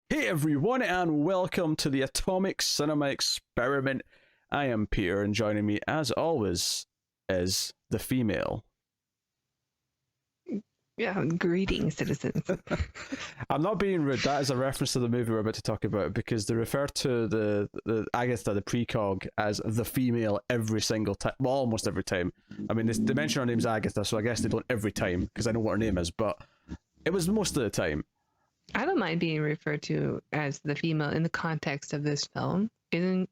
Hey everyone, and welcome to the Atomic Cinema Experiment. I am Peter, and joining me, as always, is the female. Yeah, greetings, citizens. I'm not being rude. That is a reference to the movie we're about to talk about because they refer to the Agatha, the precog, as the female every single time. Well, almost every time. I mean, they mention her name's Agatha, so I guess they don't every time because I know what her name is, but it was most of the time. I don't mind being referred to as the female in the context of this film. Isn't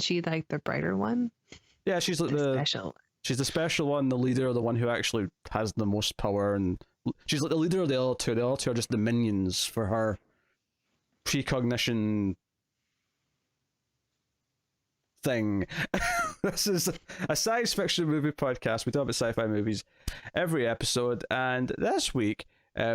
she like the brighter one? Yeah, she's like The special. she's the special one, the leader, the one who actually has the most power, and she's like the leader of the other two. The other two are just the minions for her precognition thing. This is a science fiction movie podcast. We talk about sci-fi movies every episode, and this week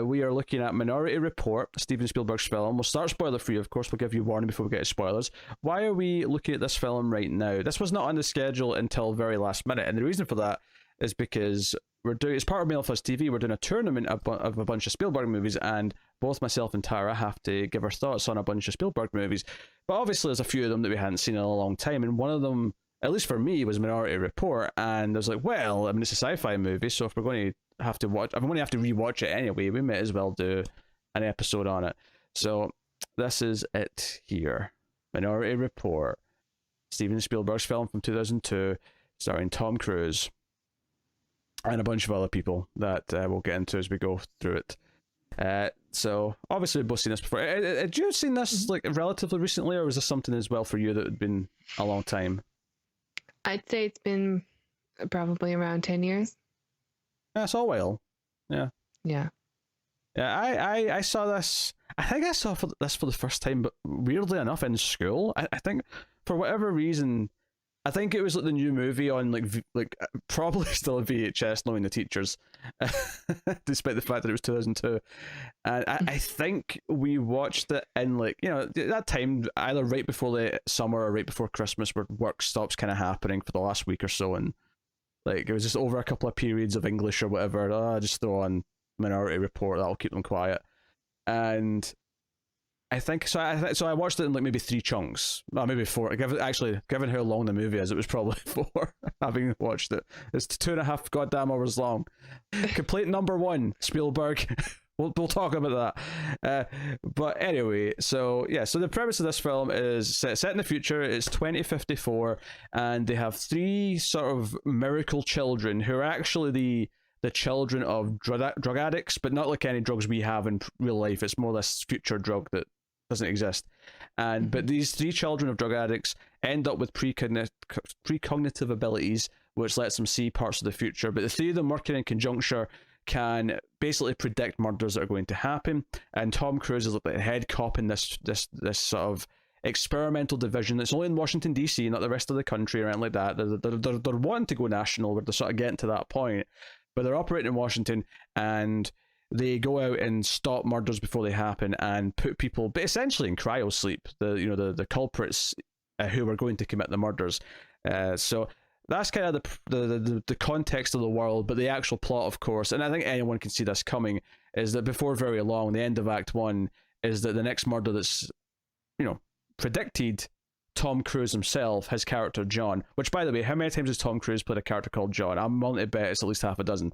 we are looking at Minority Report, Steven Spielberg's film. We'll start spoiler free, of course. We'll give you warning before we get to spoilers. Why are we looking at this film right now? This was not on the schedule until very last minute, and the reason for that is because we're doing, as part of Mail Fuzz TV, we're doing a tournament of a bunch of Spielberg movies, and both myself and Tara have to give our thoughts on a bunch of Spielberg movies. But obviously, there's a few of them that we hadn't seen in a long time, and one of them, at least for me, was Minority Report. And I was like, well, I mean, it's a sci-fi movie, so if we're going to have to watch, if I'm going to have to rewatch it anyway, we might as well do an episode on it. So this is it here. Minority Report, Steven Spielberg's film from 2002, starring Tom Cruise and a bunch of other people that we'll get into as we go through it. So obviously we've both seen this before. Had you seen this like relatively recently, or was this something as well for you that had been a long time? I'd say it's been probably around 10 years. Yeah, it's all a while. Yeah. Yeah. I saw this. I think I saw this for the first time, but weirdly enough, in school. I think for whatever reason, I think it was like the new movie on like probably still a VHS, knowing the teachers, despite the fact that it was 2002. And I think we watched it in like, you know, that time either right before the summer or right before Christmas, where work stops kind of happening for the last week or so, and like it was just over a couple of periods of English or whatever. Just throw on Minority Report, that'll keep them quiet. And I think so. I watched it in like maybe 3 chunks, well, maybe 4. Given how long the movie is, it was probably 4. Having watched it, it's 2.5 goddamn hours long. Complaint number 1, Spielberg. We'll talk about that. But anyway, so the premise of this film is set in the future. It's 2054, and they have 3 sort of miracle children who are actually the children of drug addicts, but not like any drugs we have in real life. It's more this future drug that doesn't exist. But these 3 children of drug addicts end up with precognitive abilities, which lets them see parts of the future. But the 3 of them working in conjunction can basically predict murders that are going to happen. And Tom Cruise is like the head cop in this sort of experimental division that's only in Washington DC, not the rest of the country or anything like that. They're wanting to go national, but they're sort of getting to that point. But they're operating in Washington, and they go out and stop murders before they happen and put people, but essentially in cryo sleep, the culprits who are going to commit the murders. So that's kind of the context of the world, but the actual plot, of course, and I think anyone can see this coming, is that before very long, the end of Act 1 is that the next murder that's, predicted, Tom Cruise himself, his character John, which, by the way, how many times has Tom Cruise played a character called John? I'm willing to bet it's at least half a dozen.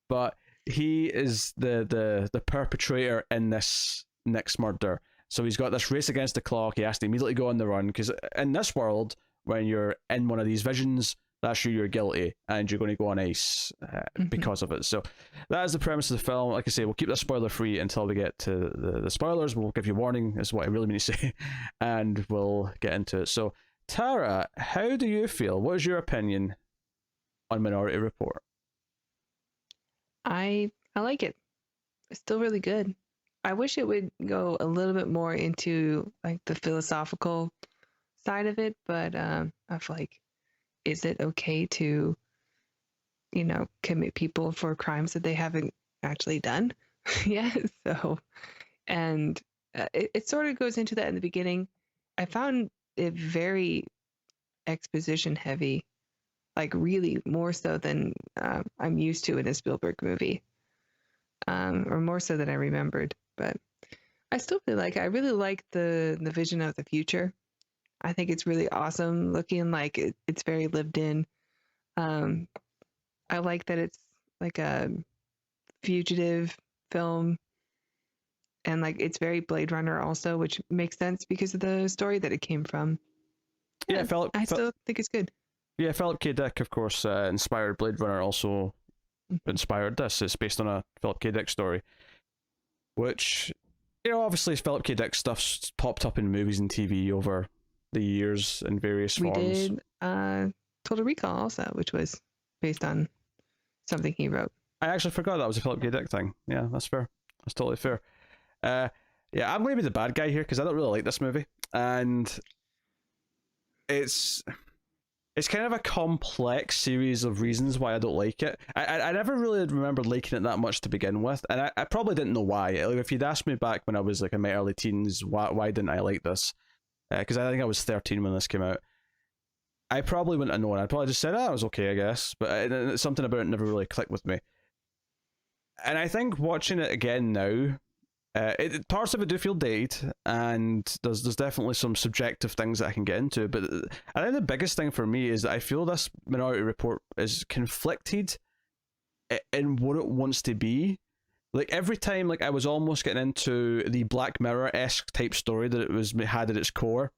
But he is the perpetrator in this next murder. So he's got this race against the clock. He has to immediately go on the run, because in this world, when you're in one of these visions, that's you're guilty and you're going to go on ice because of it. So that is the premise of the film. Like I say, we'll keep that spoiler free until we get to the spoilers. We'll give you a warning, is what I really mean to say, and we'll get into it. So Tara, how do you feel? What is your opinion on Minority Report? I like it. It's still really good. I wish it would go a little bit more into like the philosophical side of it, but I feel like, is it okay to, commit people for crimes that they haven't actually done? Yeah. So, and it sort of goes into that in the beginning. I found it very exposition heavy, like really more so than I'm used to in a Spielberg movie, or more so than I remembered. But I still feel like I really like the vision of the future. I think it's really awesome looking, like it's very lived in. Um, I like that it's like a fugitive film, and like it's very Blade Runner also, which makes sense because of the story that it came from. Yeah, Yeah, I still think it's good. Philip K. Dick, of course, inspired Blade Runner. Also inspired this. It's based on a Philip K. Dick story, which, obviously Philip K. Dick stuff's popped up in movies and TV over the years in various We forms. did Total Recall also, which was based on something he wrote. I actually forgot that was a Philip K. Dick thing. Yeah, that's fair. That's totally fair. Yeah, I'm going to be the bad guy here because I don't really like this movie, and it's kind of a complex series of reasons why I don't like it. I never really remembered liking it that much to begin with, and I probably didn't know why. Like, if you'd asked me back when I was like in my early teens, why didn't I like this? Because I think I was 13 when this came out. I probably wouldn't have known. I'd probably just said, it was okay, I guess. But something about it never really clicked with me. And I think watching it again now, parts of it do feel dated, and there's definitely some subjective things that I can get into. But I think the biggest thing for me is that I feel this Minority Report is conflicted in what it wants to be. Like, every time, like, I was almost getting into the Black Mirror-esque type story that it had at its core.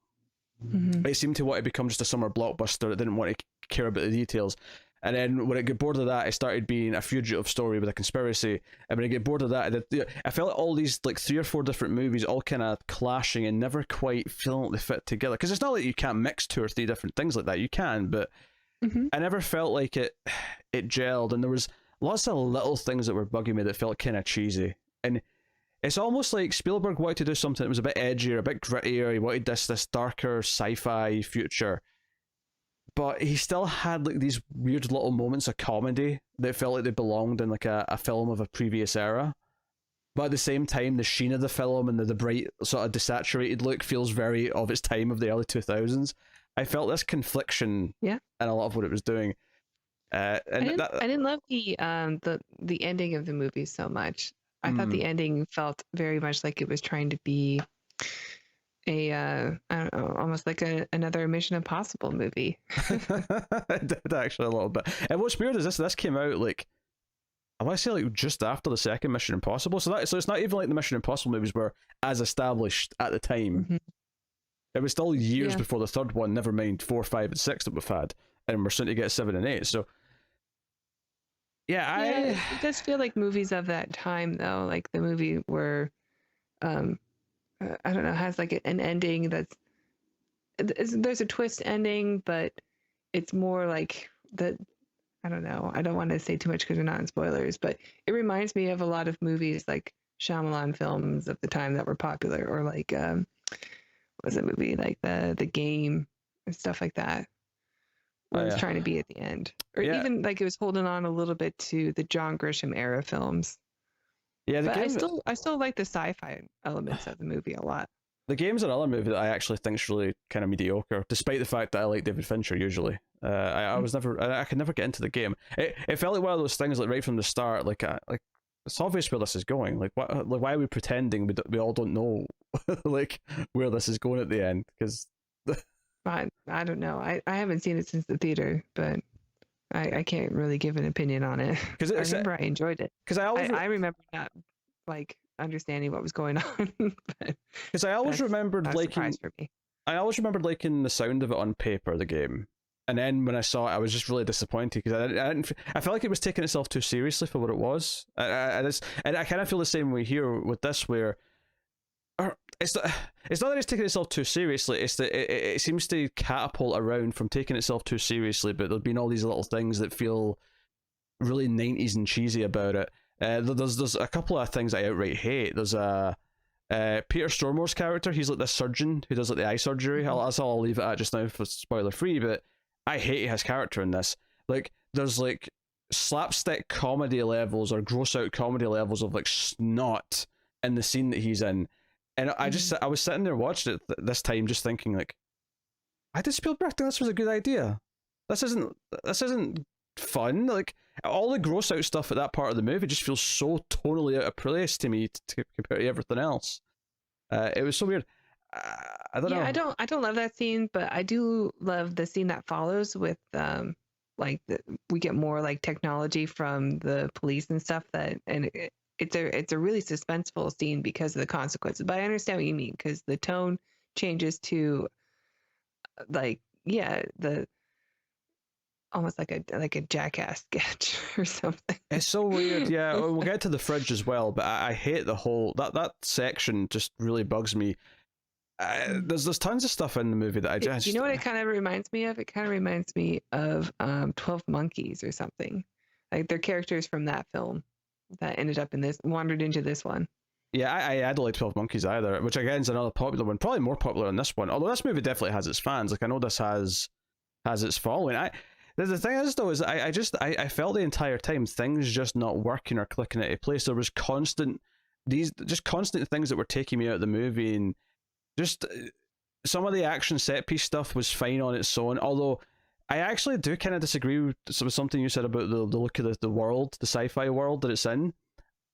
Mm-hmm. It seemed to want to become just a summer blockbuster. It didn't want to care about the details. And then when I get bored of that, it started being a fugitive story with a conspiracy. And when I get bored of that, I felt like all these like 3 or 4 different movies all kind of clashing and never quite feeling like they fit together. Because it's not like you can't mix 2 or 3 different things like that. You can, but I never felt like it gelled. And there was lots of little things that were bugging me that felt kind of cheesy. And it's almost like Spielberg wanted to do something that was a bit edgier, a bit grittier. He wanted this darker sci-fi future. But he still had like these weird little moments of comedy that felt like they belonged in like a film of a previous era. But at the same time, the sheen of the film and the bright sort of desaturated look feels very of its time of the early 2000s. I felt this confliction in a lot of what it was doing. I didn't love the ending of the movie so much. I thought the ending felt very much like it was trying to be a I don't know, almost like another Mission Impossible movie. It did actually a little bit. And what's weird is this came out like, I want to say like just after the second Mission Impossible. So it's not even like the Mission Impossible movies were as established at the time. Mm-hmm. It was still years before the third one, never mind 4, 5, and 6 that we've had. And we're soon to get 7 and 8. So it does feel like movies of that time though. Like the movie where I don't know, has like an ending there's a twist ending, but it's more like that. I don't know. I don't want to say too much because we're not in spoilers, but it reminds me of a lot of movies like Shyamalan films of the time that were popular, or like what was a movie like the Game and stuff like that, where it was trying to be at the end, or even like it was holding on a little bit to the John Grisham era films. Yeah, but I still like the sci-fi elements of the movie a lot. The Game's another movie that I actually think is really kind of mediocre, despite the fact that I like David Fincher usually. I could never get into The Game. It felt like one of those things, like right from the start, like it's obvious where this is going. Like why are we pretending we all don't know like where this is going at the end? Because I don't know. I haven't seen it since the theater, but I can't really give an opinion on it. Because I remember I enjoyed it. Because I remember not like understanding what was going on. Because I always remembered liking. For me. I always remembered liking the sound of it on paper, The Game, and then when I saw it, I was just really disappointed because I felt like it was taking itself too seriously for what it was. And I kind of feel the same way here with this, where it's not that it's taking itself too seriously. It's that it seems to catapult around from taking itself too seriously, but there've been all these little things that feel really 90s and cheesy about it. There's a couple of things I outright hate. There's Peter Stormore's character. He's like this surgeon who does like the eye surgery. That's all I'll leave it at just now for spoiler free. But I hate his character in this. Like, there's like slapstick comedy levels or gross out comedy levels of like snot in the scene that he's in. And I was sitting there watching it this time, just thinking like, why did Spielberg think this was a good idea? This isn't fun. Like, all the gross out stuff at that part of the movie just feels so tonally out of place to me to compare to everything else. It was so weird. I don't Yeah, know. I don't love that scene, but I do love the scene that follows with like we get more like technology from the police and stuff it's a really suspenseful scene because of the consequences. But I understand what you mean because the tone changes to like yeah, the almost like a jackass sketch or something. It's so weird. Yeah, we'll get to the fridge as well, but I hate the whole that section. Just really bugs me. Mm. There's tons of stuff in the movie that I You just know what it kind of reminds me of? It kind of reminds me of 12 Monkeys or something. Like they're characters from that film that ended up in this, wandered into this one. yeah, I don't like 12 Monkeys either, which again is another popular one, probably more popular than this one. Although this movie definitely has its fans. Like I know this has its following. The thing is though is I felt the entire time things just not working or clicking into place. There was constant things that were taking me out of the movie, and just some of the action set piece stuff was fine on its own. Although I actually do kind of disagree with something you said about the look of the world, the sci-fi world that it's in.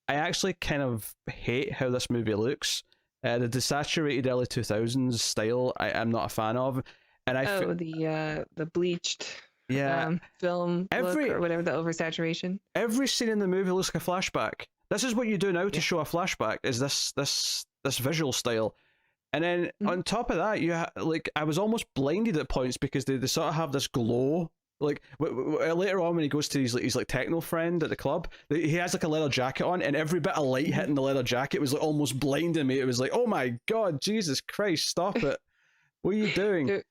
I actually kind of hate how this movie looks. The desaturated early 2000s style, I'm not a fan of. And The bleached yeah, film look every or whatever, the oversaturation. every scene in the movie looks like a flashback. This is what you do now to Yeah. show a flashback, is this visual style. And then Mhm. on top of that, like I was almost blinded at points because they sort of have this glow. Like later on when he goes to his like techno friend at the club, he has like a leather jacket on, and every bit of light hitting the leather jacket was like almost blinding me. It was like, oh my god, Jesus Christ, stop it! What are you doing?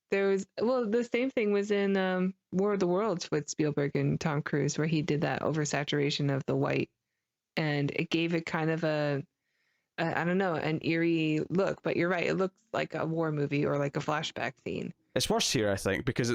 There was the same thing was in War of the Worlds with Spielberg and Tom Cruise where he did that oversaturation of the white and it gave it kind of I don't know, an eerie look, but you're right, it looks like a war movie or like a flashback scene. It's worse here, I think, because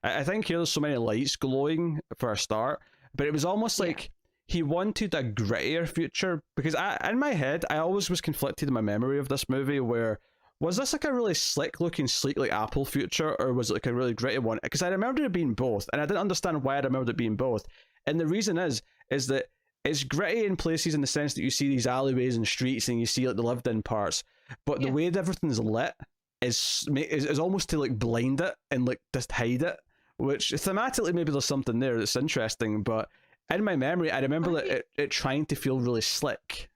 I think here there's so many lights glowing for a start, but it was almost Yeah. like he wanted a grittier future. Because in my head, I always was conflicted in my memory of this movie. Where was this like a really slick looking, sleek like Apple future, or was it like a really gritty one? Because I remembered it being both, and I didn't understand why I remembered it being both. And the reason is that it's gritty in places in the sense that you see these alleyways and streets, and you see like the lived in parts, but the way that everything's lit is almost to like blind it and like just hide it, which thematically maybe there's something there that's interesting, but in my memory I remember it trying to feel really slick.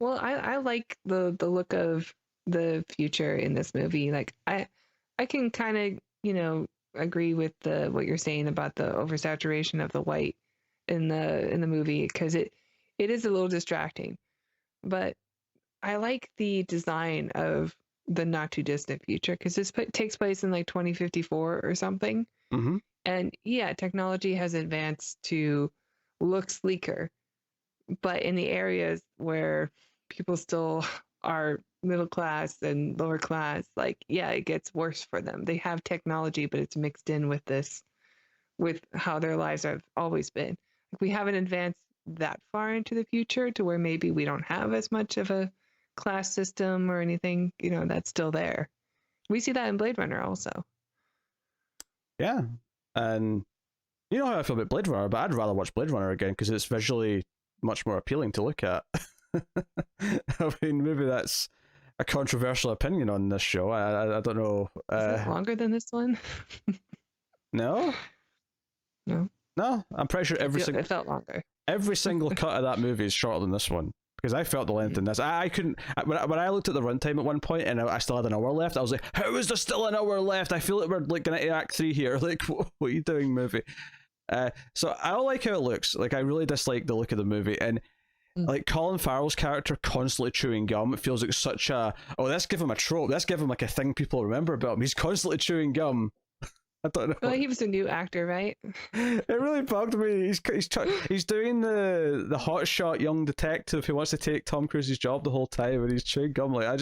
Well, I like the look of the future in this movie. Like I can kind of, agree with what you're saying about the oversaturation of the white in the movie because it is a little distracting. But I like the design of the not too distant future because this takes place in like 2054 or something. Mm-hmm. And yeah, technology has advanced to look sleeker, but in the areas where people still are middle class and lower class, like yeah, it gets worse for them. They have technology, but it's mixed in with with how their lives have always been. Like we haven't advanced that far into the future to where maybe we don't have as much of a class system or anything, that's still there. We see that in Blade Runner also. Yeah, and you know how I feel about Blade Runner, but I'd rather watch Blade Runner again because it's visually much more appealing to look at. I mean, maybe that's a controversial opinion on this show. I don't know. Is it longer than this one? No, No. I'm pretty sure It felt longer. every single cut of that movie is shorter than this one. Because I felt the length in this. I couldn't. When I looked at the runtime at one point and I still had an hour left, I was like, how is there still an hour left? I feel like we're like going to Act 3 here. Like, what are you doing, movie? So I don't like how it looks. Like, I really dislike the look of the movie. And like Colin Farrell's character constantly chewing gum, it feels like such a, oh, let's give him a trope. Let's give him like a thing people remember about him. He's constantly chewing gum. I don't know. Well, he was a new actor, right? It really bugged me. He's doing the hotshot young detective who wants to take Tom Cruise's job the whole time, and he's chewing gum. Like I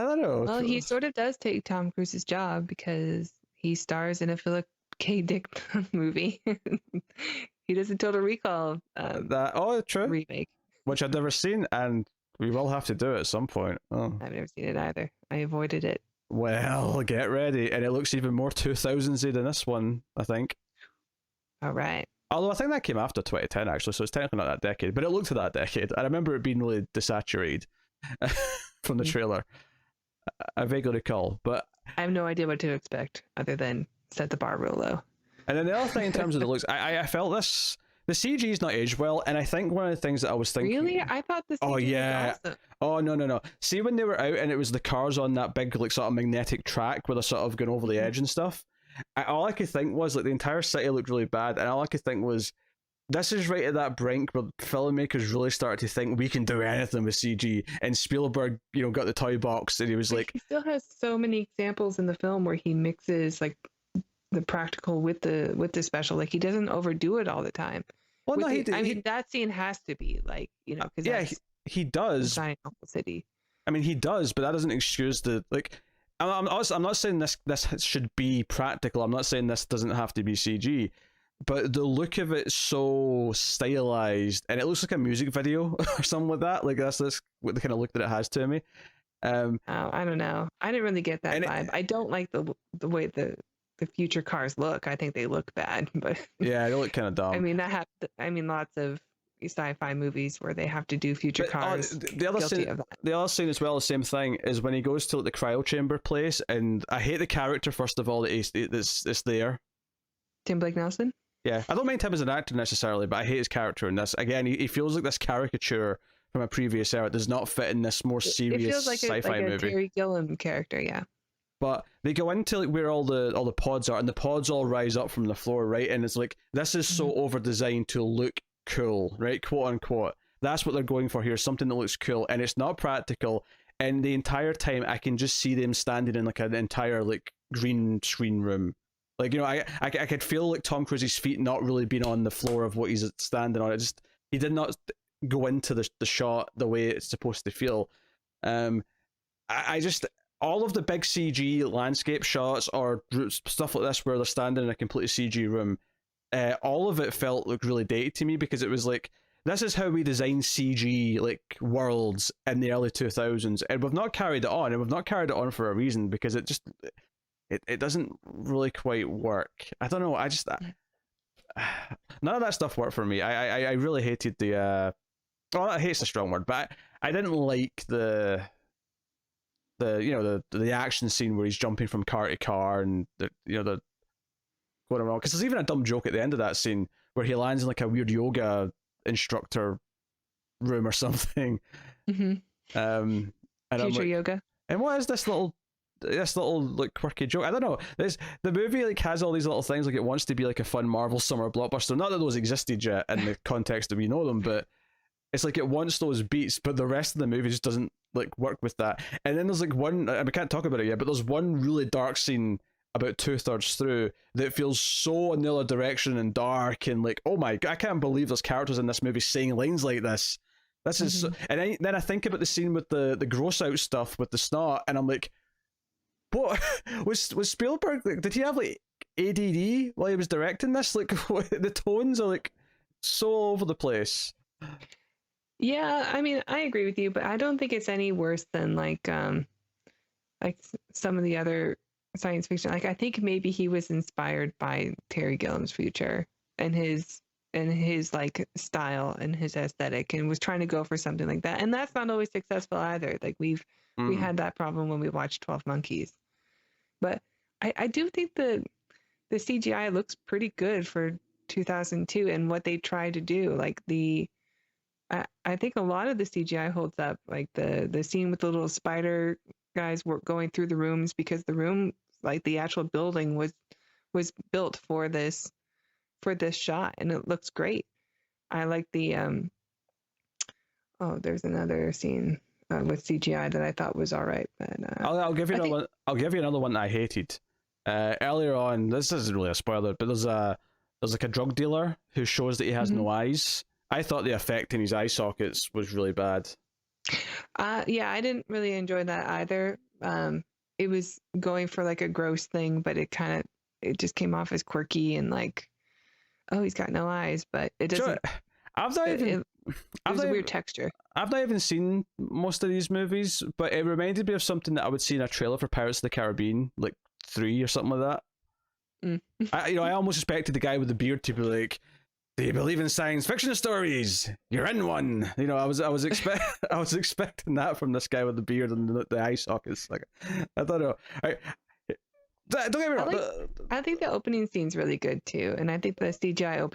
don't know. Well, he sort of does take Tom Cruise's job because he stars in a Philip K. Dick movie. He does a Total Recall true remake, which I've never seen, and we will have to do it at some point. Oh. I've never seen it either. I avoided it. Well, get ready, and it looks even more 2000s-y than this one, I think. All right. Although I think that came after 2010, actually, so it's technically not that decade, but it looked to that decade. I remember it being really desaturated. from the trailer. I vaguely recall, but I have no idea what to expect other than set the bar real low. and then the other thing in terms of the looks, I felt the CG's not aged well, and I think one of the things that I was thinking. Really, I thought the CG Oh yeah. was awesome. Oh no. See when they were out and it was the cars on that big like sort of magnetic track where they're sort of going over the edge and stuff. All I could think was like the entire city looked really bad, and all I could think was this is right at that brink where filmmakers really started to think we can do anything with CG, and Spielberg, got the toy box and he was like, he still has so many examples in the film where he mixes like the practical with the special. Like he doesn't overdo it all the time. well, no, I mean, that scene has to be like, because yeah, he does. Giant Awful City. I mean, he does, but that doesn't excuse the like. I'm not saying this should be practical. I'm not saying this doesn't have to be CG, but the look of it's so stylized, and it looks like a music video or something like that. Like that's what the kind of look that it has to me. I don't know. I didn't really get that vibe. I don't like the way the future cars look. I think they look bad, but yeah, they look kind of dumb. I mean, lots of sci-fi movies where they have to do future cars. The other scene as well, the same thing is when he goes to like, the cryo chamber place, and I hate the character first of all that it's there. Tim Blake Nelson. Yeah, I don't mind him as an actor necessarily, but I hate his character in this. Again, he feels like this caricature from a previous era. It does not fit in this more serious it feels like sci-fi a movie. Terry Gilliam character, yeah. But they go into like where all the pods are, and the pods all rise up from the floor, right? And it's like this is so over designed to look cool, right? Quote unquote. That's what they're going for here, something that looks cool, and it's not practical. And the entire time, I can just see them standing in like an entire like green screen room. Like I could feel like Tom Cruise's feet not really being on the floor of what he's standing on. He did not go into the shot the way it's supposed to feel. I just all of the big CG landscape shots or stuff like this where they're standing in a completely CG room, all of it felt like really dated to me because it was like this is how we design CG like worlds in the early 2000s, and we've not carried it on, and we've not carried it on for a reason because it just it doesn't really quite work. I don't know. None of that stuff worked for me. I really hated the. Well, hate's a strong word, but I didn't like the action scene where he's jumping from car to car and the going around, because there's even a dumb joke at the end of that scene where he lands in like a weird yoga instructor room or something. And future yoga. And what is this little like quirky joke? I don't know. The movie like has all these little things, like it wants to be like a fun Marvel summer blockbuster. Not that those existed yet in the context that we know them, but it's like it wants those beats, but the rest of the movie just doesn't like work with that. And then there's like one, and we can't talk about it yet, but there's one really dark scene about 2/3 through that feels so in the other direction and dark and like, oh my god, I can't believe there's characters in this movie saying lines like this. This is so, and then I think about the scene with the gross out stuff with the snot, and I'm like, what was Spielberg? Like, did he have like ADD while he was directing this? Like the tones are like so all over the place. Yeah, I mean, I agree with you, but I don't think it's any worse than like some of the other science fiction. Like I think maybe he was inspired by Terry Gilliam's Future and his like style and his aesthetic, and was trying to go for something like that. And that's not always successful either. Like we had that problem when we watched 12 Monkeys. But I do think the CGI looks pretty good for 2002 and what they tried to do. Like I think a lot of the CGI holds up, like the scene with the little spider guys were going through the rooms, because the room, like the actual building was built for this shot, and it looks great. I like the there's another scene with CGI that I thought was all right, but I'll give you another one. I'll give you another one that I hated. Earlier on, this isn't really a spoiler, but there's like a drug dealer who shows that he has no eyes. I thought the effect in his eye sockets was really bad. Yeah, I didn't really enjoy that either. It was going for like a gross thing, but it just came off as quirky and like, oh, he's got no eyes, but it doesn't. Sure. It was a weird texture. I've not even seen most of these movies, but it reminded me of something that I would see in a trailer for Pirates of the Caribbean, like 3 or something like that. I almost expected the guy with the beard to be like, Do you believe in science fiction stories? You're in one. You know, I was expecting that from this guy with the beard and the eye sockets. Like, I don't know. Don't get me wrong. I think the opening scene's really good too, and I think the CGI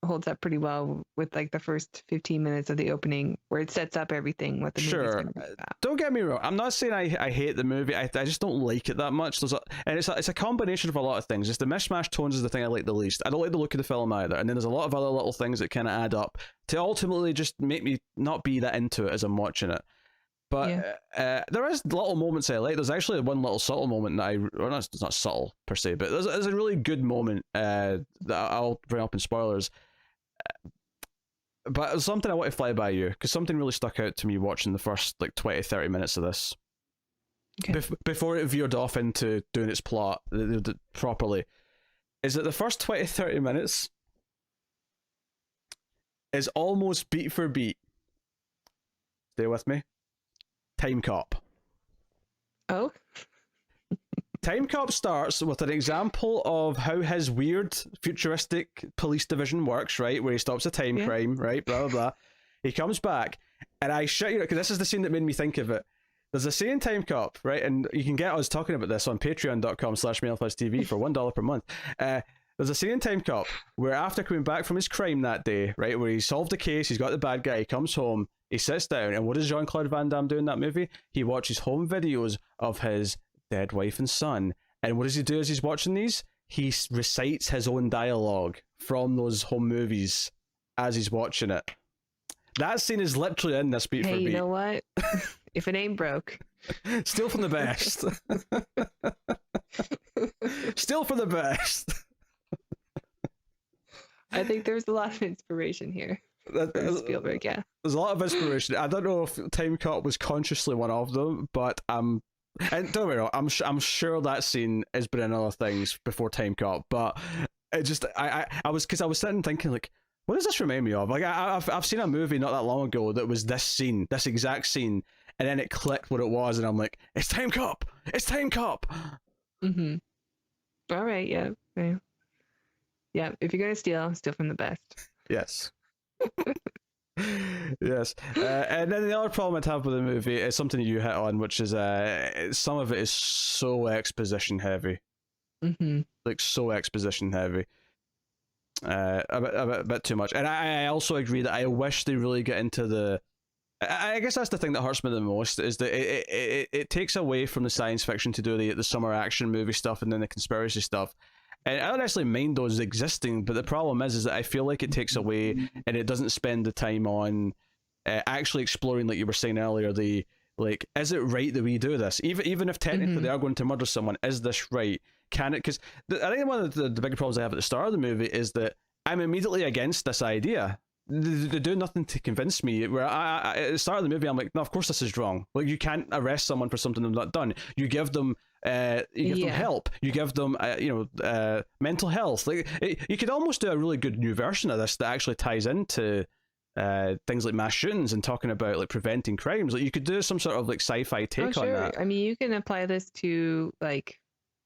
holds up pretty well with like the first 15 minutes of the opening, where it sets up everything what the movie's gonna be about. Don't get me wrong. I'm not saying I hate the movie. I just don't like it that much. And it's a combination of a lot of things. Just the mishmash tones is the thing I like the least. I don't like the look of the film either. And then there's a lot of other little things that kind of add up to ultimately just make me not be that into it as I'm watching it. But there is little moments I like. There's actually one little subtle moment that it's not subtle per se, but there's a really good moment that I'll bring up in spoilers. But it's something I want to fly by you, because something really stuck out to me watching the first like 20-30 minutes of this. Okay. Before it veered off into doing its plot properly, is that the first 20-30 minutes is almost beat for beat. Stay with me. Time Cop. Oh? Time Cop starts with an example of how his weird futuristic police division works, right? Where he stops a time crime, right? Blah, blah, blah. He comes back, and I shit you, because this is the scene that made me think of it. There's a scene in Time Cop, right? And you can get us talking about this on patreon.com/MailFuzzTV for $1 per month. There's a scene in Time Cop where after coming back from his crime that day, right, where he solved the case, he's got the bad guy, he comes home, he sits down, and what does Jean-Claude Van Damme do in that movie? He watches home videos of his dead wife and son. And what does he do as he's watching these? He recites his own dialogue from those home movies as he's watching it. That scene is literally in this beat for beat. Hey, you know what? If it ain't broke. Steal from the best. Steal from the best. I think there's a lot of inspiration here. Spielberg, yeah. There's a lot of inspiration. I don't know if Time Cop was consciously one of them, but and don't get me wrong, I'm sure that scene has been in other things before Time Cop, but it just I was sitting thinking like, what does this remind me of? Like I've seen a movie not that long ago that was this scene, this exact scene, and then it clicked what it was, and I'm like, it's Time Cop! It's Time Cop! Mm-hmm. All right, yeah. Yeah, if you're gonna steal from the best. Yes. Yes. And then the other problem I have with the movie is something you hit on, which is some of it is so exposition heavy. Mm-hmm. Like so exposition heavy. A bit too much. And I also agree that I wish they really get into the... I guess that's the thing that hurts me the most, is that it takes away from the science fiction to do the summer action movie stuff and then the conspiracy stuff. And I don't actually mind those existing, but the problem is that I feel like it takes away and it doesn't spend the time on actually exploring, like you were saying earlier, is it right that we do this? Even if technically they are going to murder someone, is this right? Can it? Because I think one of the big problems I have at the start of the movie is that I'm immediately against this idea. They do nothing to convince me. Where I at the start of the movie, I'm like, no, of course this is wrong. Like, you can't arrest someone for something they've not done. You give them them help. You give them mental health. Like, you could almost do a really good new version of this that actually ties into things like mass shootings and talking about like preventing crimes. Like, you could do some sort of like sci-fi take on that. I mean, you can apply this to like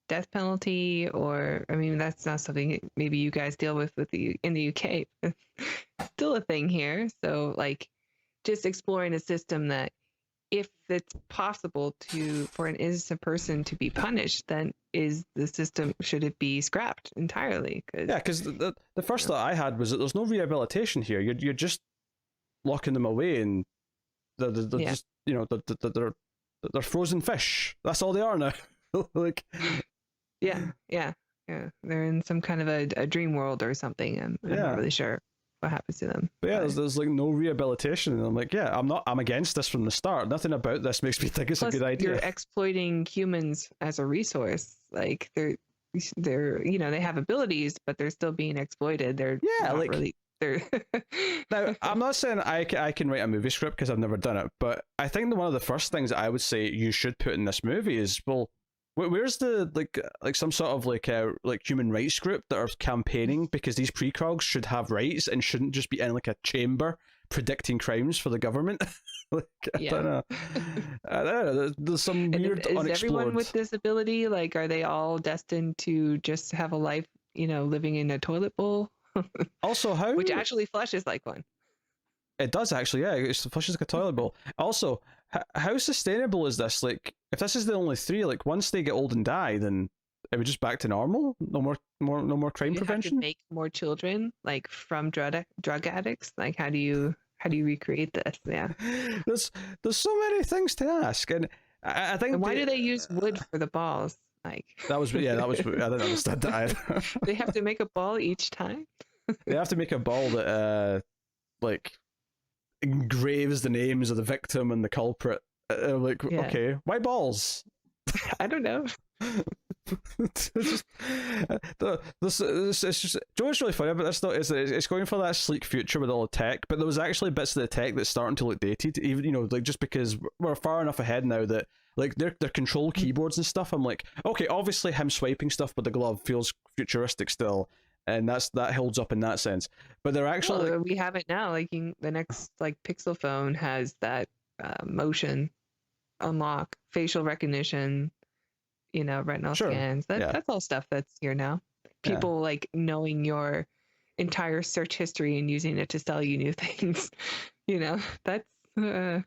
death penalty, or I mean, that's not something maybe you guys deal with in the UK. Still a thing here. So like, just exploring a system that, if it's possible for an innocent person to be punished, then should it be scrapped entirely? Because the first thought I had was that there's no rehabilitation here. You're just locking them away, and they're just they're frozen fish. That's all they are now. Like, yeah, they're in some kind of a dream world or something. I'm not really sure what happens to them. But yeah, there's like no rehabilitation, and I'm like, I'm against this from the start. Nothing about this makes me think it's a good idea. You're exploiting humans as a resource. Like they're they have abilities, but they're still being exploited. Now, I'm not saying I can write a movie script because I've never done it, but I think that one of the first things I would say you should put in this movie is, well, where's the like some sort of like human rights group that are campaigning because these precogs should have rights and shouldn't just be in like a chamber predicting crimes for the government? Like, I don't know. There's some weird unexplored... Is everyone with disability, like, are they all destined to just have a life, living in a toilet bowl? Also, how which actually flushes like one. it does actually, yeah, it flushes like a toilet bowl. Also, how sustainable is this? Like, if this is the only three, like once they get old and die, then are we just back to normal? No more crime You have to prevention. make more children like from drug addicts. Like how do you recreate this? Yeah. there's there's so many things to ask, and I think And why do they use wood for the balls? Like that was I didn't understand that either. they have to make a ball each time. They have to make a ball that like engraves the names of the victim and the culprit. Like, Yeah. okay, why balls? I don't know. It's just, it's just Joe. It's really funny about this though. Is that it's going for that sleek future with all the tech, but there was actually bits of the tech that's starting to look dated. Even like just because we're far enough ahead now that like their control keyboards and stuff. I'm like, okay, obviously him swiping stuff with the glove feels futuristic still, and that holds up in that sense. But they're actually Well, we have it now. Like the next like Pixel phone has that motion unlock, facial recognition, retinal Sure. scans. That's all stuff that's here now. People like knowing your entire search history and using it to sell you new things. That's Yeah,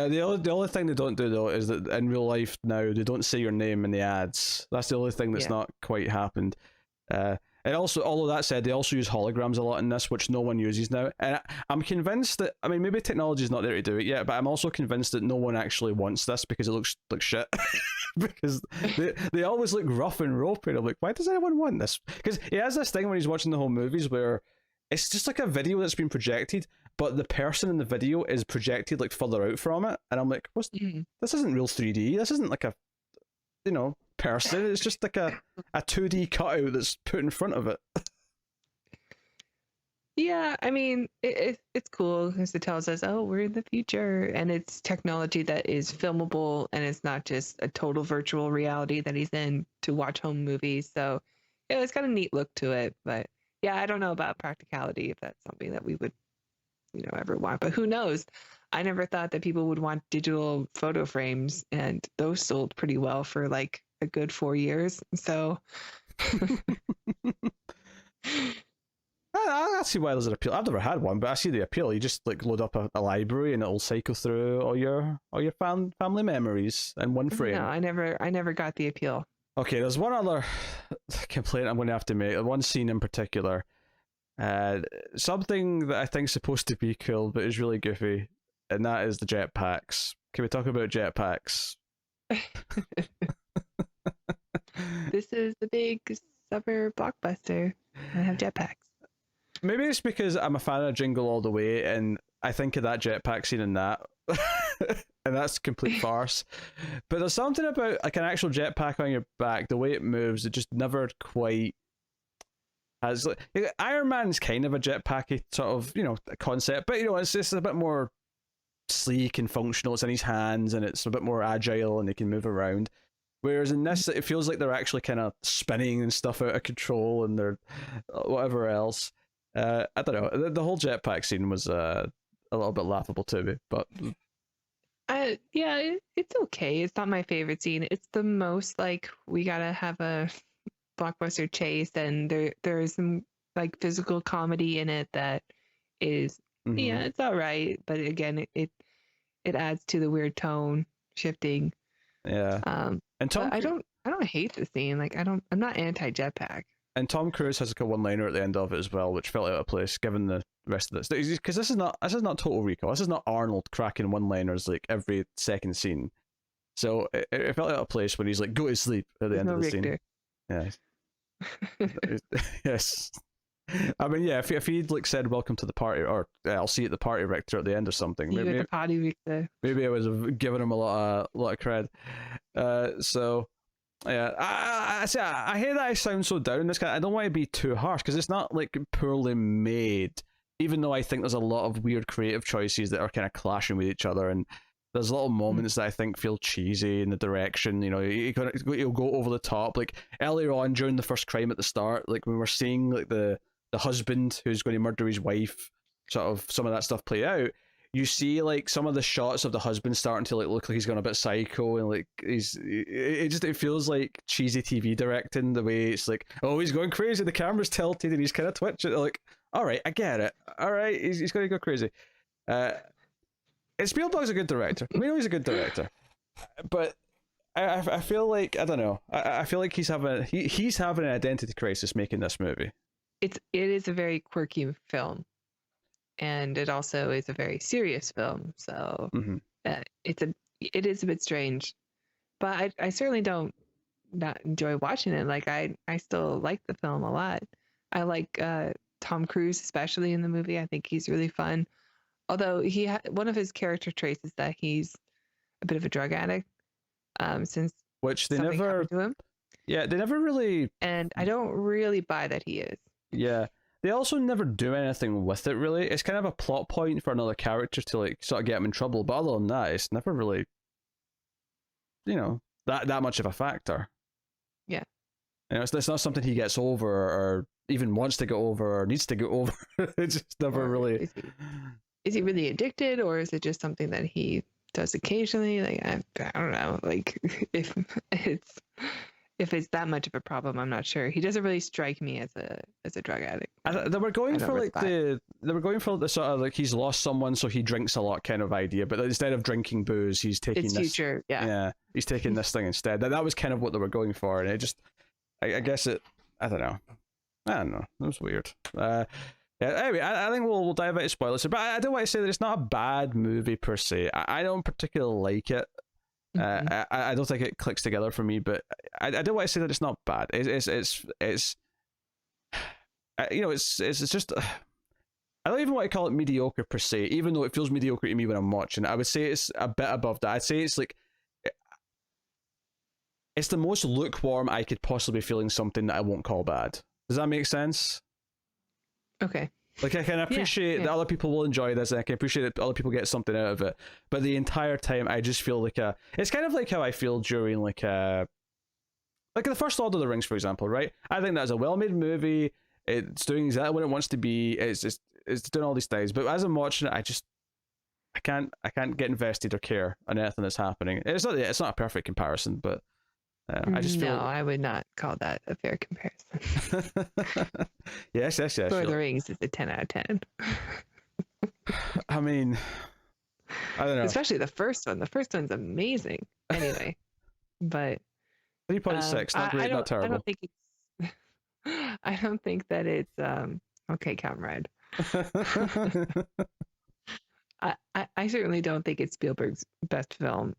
the only thing they don't do though is that in real life now they don't say your name in the ads. That's the only thing that's not quite happened. And also, all of that said, they also use holograms a lot in this, which no one uses now. And I'm convinced that, I mean, maybe technology's not there to do it yet, but I'm also convinced that no one actually wants this because it looks like shit. Because they always look rough and ropey. I'm like, why does anyone want this? Because he has this thing when he's watching the whole movies where it's just like a video that's been projected, but the person in the video is projected like further out from it. And I'm like, this isn't real 3D. This isn't like a, person. It's just like a 2D cutout that's put in front of it. Yeah, I mean, it's cool because it tells us, oh, we're in the future, and it's technology that is filmable, and it's not just a total virtual reality that he's in to watch home movies. So, yeah, it's got a neat look to it. But yeah, I don't know about practicality if that's something that we would, ever want. But who knows? I never thought that people would want digital photo frames, and those sold pretty well for like a good 4 years. So. I see why there's an appeal. I've never had one, but I see the appeal. You just like load up a library and it'll cycle through all your family memories in one frame. No, I never got the appeal. Okay, there's one other complaint I'm going to have to make. One scene in particular, something that I think is supposed to be cool but is really goofy, and that is the jetpacks. Can we talk about jetpacks? This is the big summer blockbuster. I have jetpacks. Maybe it's because I'm a fan of Jingle All the Way, and I think of that jetpack scene in that, and that's a complete farce. But there's something about like an actual jetpack on your back, the way it moves, it just never quite has. Like, Iron Man's kind of a jetpacky sort of concept, but it's just a bit more sleek and functional. It's in his hands, and it's a bit more agile, and they can move around. Whereas in this, it feels like they're actually kind of spinning and stuff out of control, and they're whatever else. I don't know. The whole jetpack scene was a little bit laughable to me, but yeah, it's okay. It's not my favorite scene. It's the most like we gotta have a blockbuster chase, and there is some like physical comedy in it that is yeah, it's all right. But again, it adds to the weird tone shifting. Yeah. And I don't hate the scene. Like I'm not anti jetpack. And Tom Cruise has like a one-liner at the end of it as well, which felt out of place given the rest of this. Because this is not Total Recall. This is not Arnold cracking one-liners like every second scene. So it felt out of place when he's like, "Go to sleep" at the end of the scene. Yeah. Yes. I mean, yeah. If he'd like said "Welcome to the party" or "I'll see you at the party, Richter" at the end or something, maybe at the party, Richter. Maybe I would have given him a lot of cred. So. Yeah, I hear that I sound so down this guy. I don't want to be too harsh because it's not like poorly made, even though I think there's a lot of weird creative choices that are kind of clashing with each other, and there's little moments that I think feel cheesy in the direction. You'll go over the top. Like earlier on during the first crime at the start, like when we're seeing like the husband who's going to murder his wife, sort of some of that stuff play out. you see like some of the shots of the husband starting to like look like he's gone a bit psycho, and like it feels like cheesy TV directing, the way it's like, oh, he's going crazy, the camera's tilted and he's kind of twitching. Like, all right, I get it. All right, he's going to go crazy. And Spielberg's a good director. We know he's a good director, but I feel like, I don't know. I feel like he's having an identity crisis making this movie. It is a very quirky film, and it also is a very serious film. So it is a bit strange, but I certainly don't not enjoy watching it. Like I still like the film a lot. I like Tom Cruise, especially in the movie. I think he's really fun. Although one of his character traits is that he's a bit of a drug addict. Since which they something never happened to him. Yeah, they never really. And I don't really buy that he is. Yeah. They also never do anything with it, really. It's kind of a plot point for another character to like sort of get him in trouble, but other than that, it's never really, that much of a factor. Yeah. It's not something he gets over or even wants to get over or needs to get over. It's just never really. Is he really addicted, or is it just something that he does occasionally? Like I don't know. Like if it's that much of a problem, I'm not sure. He doesn't really strike me as a drug addict. They were going for the sort of like he's lost someone, so he drinks a lot kind of idea. But instead of drinking booze, he's taking it's this. Future, yeah. He's taking this thing instead. That was kind of what they were going for, and it just, I guess it. I don't know. It was weird. Yeah. Anyway, I think we'll dive into spoilers, but I do want to say that it's not a bad movie per se. I don't particularly like it. I don't think it clicks together for me, but I do want to say that it's not bad. It's just. I don't even want to call it mediocre per se, even though it feels mediocre to me when I'm watching. I would say it's a bit above that. I'd say it's like. It's the most lukewarm I could possibly feeling something that I won't call bad. Does that make sense? Okay. Like I can appreciate that other people will enjoy this, and I can appreciate that other people get something out of it. But the entire time, I just feel like it's kind of like how I feel during like in the first Lord of the Rings, for example, right? I think that's a well-made movie. It's doing exactly what it wants to be. It's doing all these things. But as I'm watching it, I can't get invested or care on anything that's happening. It's not a perfect comparison, but. I just feel. No, I would not call that a fair comparison. Yes. Lord of the Rings is a 10 out of 10. I mean, I don't know. Especially the first one. The first one's amazing. Anyway, but 3.6, not great, not terrible. I don't think that it's okay, comrade. I certainly don't think it's Spielberg's best film,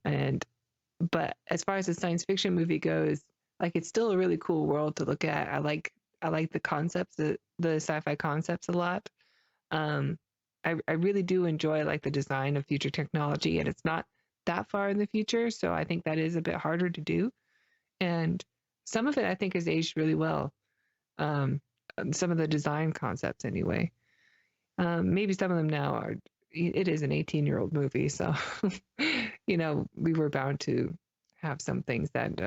but as far as the science fiction movie goes, like it's still a really cool world to look at. I like the concepts, the sci-fi concepts a lot. I really do enjoy like the design of future technology, and it's not that far in the future, so I think that is a bit harder to do. And some of it I think has aged really well. Some of the design concepts anyway. Maybe some of them now are. It is an 18-year-old movie, so we were bound to have some things that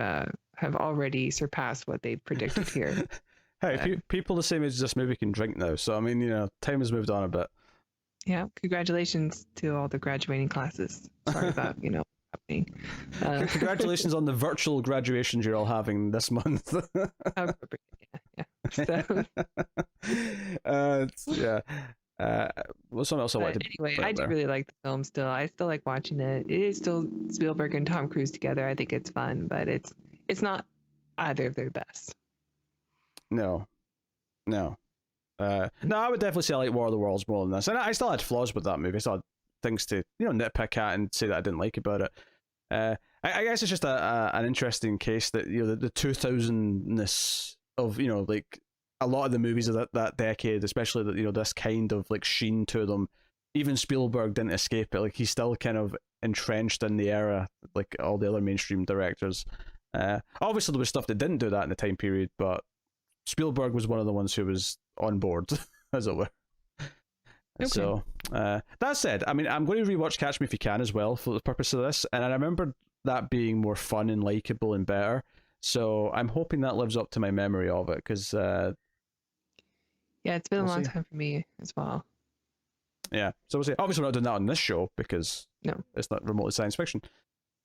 have already surpassed what they predicted here. Hey, people the same age as this movie can drink now, so I mean, time has moved on a bit. Yeah, congratulations to all the graduating classes. Sorry about happening. Congratulations on the virtual graduations you're all having this month. Yeah. So, yeah. What's something else I wanted to anyway, I do really like the film still. I still like watching it. It is still Spielberg and Tom Cruise together. I think it's fun, but it's not either of their best. No. No, I would definitely say I like War of the Worlds more than this. And I still had flaws with that movie. I still had things to, nitpick at and say that I didn't like about it. I guess it's just an interesting case that, the 2000-ness of, like, a lot of the movies of that decade, especially that this kind of like sheen to them, even Spielberg didn't escape it. Like he's still kind of entrenched in the era, like all the other mainstream directors. Obviously there was stuff that didn't do that in the time period, but Spielberg was one of the ones who was on board, as it were. Okay. So that said, I mean, I'm going to rewatch Catch Me If You Can as well for the purpose of this, and I remember that being more fun and likable and better. So I'm hoping that lives up to my memory of it, because. Yeah, it's been a long time for me as well. Yeah. So we'll see. Obviously, we're not doing that on this show because No. it's not remotely science fiction.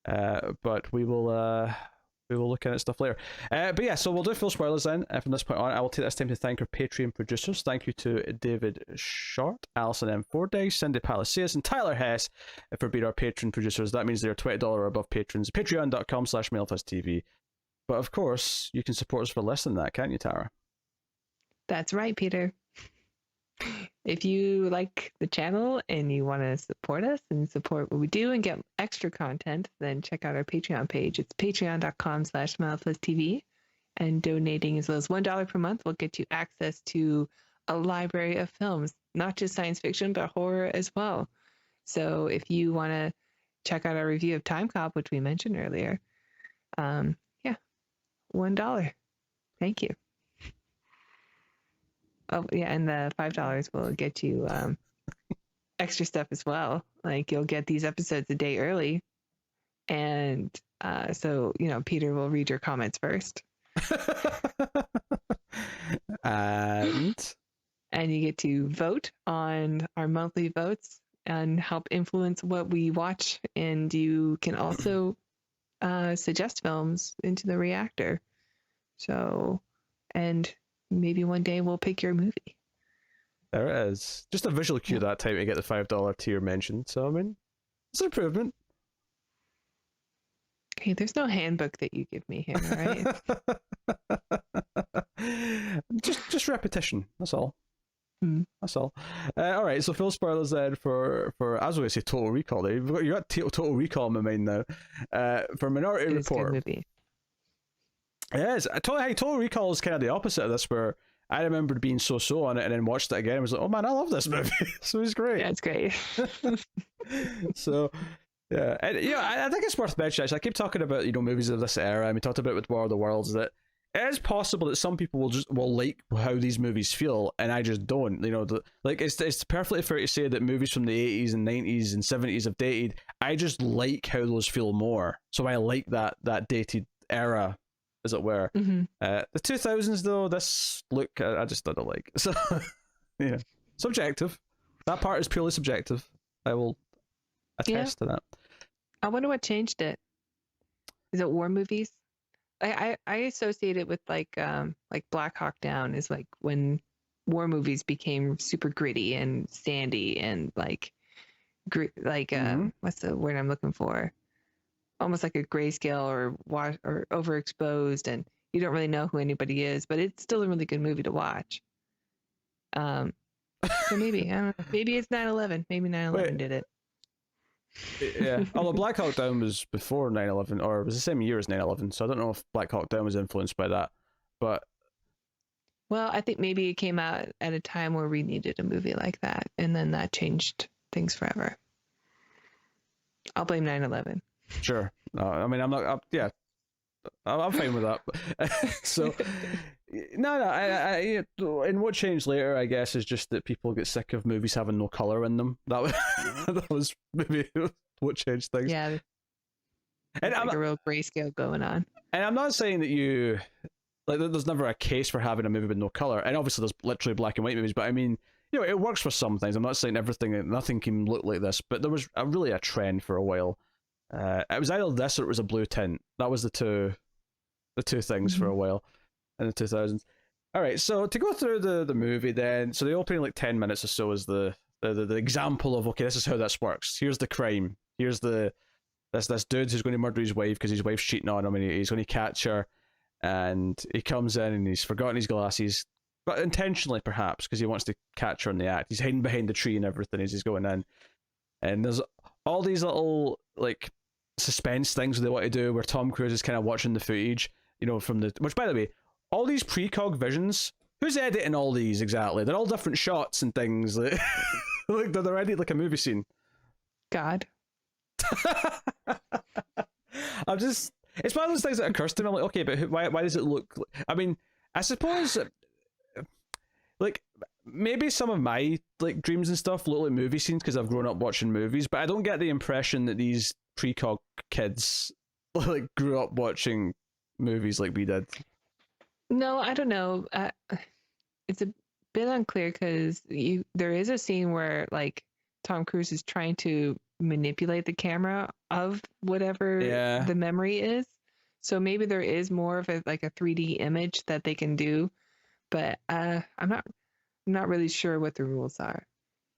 But we will look at stuff later. But yeah, so we'll do full spoilers then. From this point on, I will take this time to thank our Patreon producers. Thank you to David Short, Alison M. Fordyce, Cindy Palacios, and Tyler Hess for being our Patreon producers. That means they're $20 or above patrons. Patreon.com/MailFuzzTV. But of course, you can support us for less than that, can't you, Tara? That's right, Peter. If you like the channel and you want to support us and support what we do and get extra content, then check out our Patreon page. It's patreon.com/MailFuzzTV. And donating as low as $1 per month will get you access to a library of films, not just science fiction, but horror as well. So if you want to check out our review of Time Cop, which we mentioned earlier, yeah, $1. Thank you. Oh, yeah, and the $5 will get you extra stuff as well. Like you'll get these episodes a day early. And so, Peter will read your comments first. And you get to vote on our monthly votes and help influence what we watch. And you can also suggest films into the reactor. So, and maybe one day we'll pick your movie. There it is. Just a visual cue that time to get the $5 tier mentioned. So, I mean, it's an improvement. Hey, there's no handbook that you give me here, right? just repetition. That's all. That's all. All right, so full spoilers then for I was going to say Total Recall. There, you got Total Recall in my mind now. For Minority Report. It's a good movie. Yes, Total Recall is kind of the opposite of this, where I remembered being so on it and then watched it again and was like, oh man, I love this movie. So it's great. Yeah, it's great. So, yeah. And, I think it's worth mentioning, actually. I keep talking about, movies of this era, and we talked about it with War of the Worlds, that it is possible that some people will like how these movies feel, and I just don't. It's perfectly fair to say that movies from the 80s and 90s and 70s have dated. I just like how those feel more. So I like that dated era, as it were. Mm-hmm. The 2000s, though, this look, I just don't like. So, yeah, subjective. That part is purely subjective. I will attest to that. I wonder what changed it. Is it war movies? I associate it with like Black Hawk Down is like when war movies became super gritty and sandy and what's the word I'm looking for? Almost like a grayscale or overexposed, and you don't really know who anybody is, but it's still a really good movie to watch. So maybe, I don't know, maybe it's 9/11. Maybe 9/11 did it. Yeah, although Black Hawk Down was before 9/11, or it was the same year as 9/11, so I don't know if Black Hawk Down was influenced by that. But well, I think maybe it came out at a time where we needed a movie like that, and then that changed things forever. I'll blame 9/11. Sure. No, I mean, I'm not. I'm fine with that. So, no. And what changed later, I guess, is just that people get sick of movies having no color in them. That was maybe what changed things. Yeah. And like a real grayscale going on. And I'm not saying that there's never a case for having a movie with no color, and obviously there's literally black and white movies. But I mean, it works for some things. I'm not saying nothing can look like this, but there was really a trend for a while. It was either this or it was a blue tint. That was the two things for a while in the 2000s. All right, so to go through the movie then, so the opening 10 minutes or so is the example of, okay, this is how this works. Here's the crime. Here's this dude who's going to murder his wife because his wife's cheating on him, and he's going to catch her, and he comes in and he's forgotten his glasses, but intentionally perhaps because he wants to catch her in the act. He's hiding behind the tree and everything as he's going in, and there's all these little suspense things they want to do where Tom Cruise is kind of watching the footage, which, by the way, all these precog visions, who's editing all these exactly? They're all different shots and things. They're edited like a movie scene. God. It's one of those things that occurs to me. I'm like, okay, but why does it look? I mean, I suppose, maybe some of my dreams and stuff look like movie scenes because I've grown up watching movies, but I don't get the impression that these precog kids grew up watching movies like we did. No, I don't know. It's a bit unclear because there is a scene where Tom Cruise is trying to manipulate the camera of whatever Yeah. the memory is. So maybe there is more of a 3D image that they can do, but I'm not really sure what the rules are.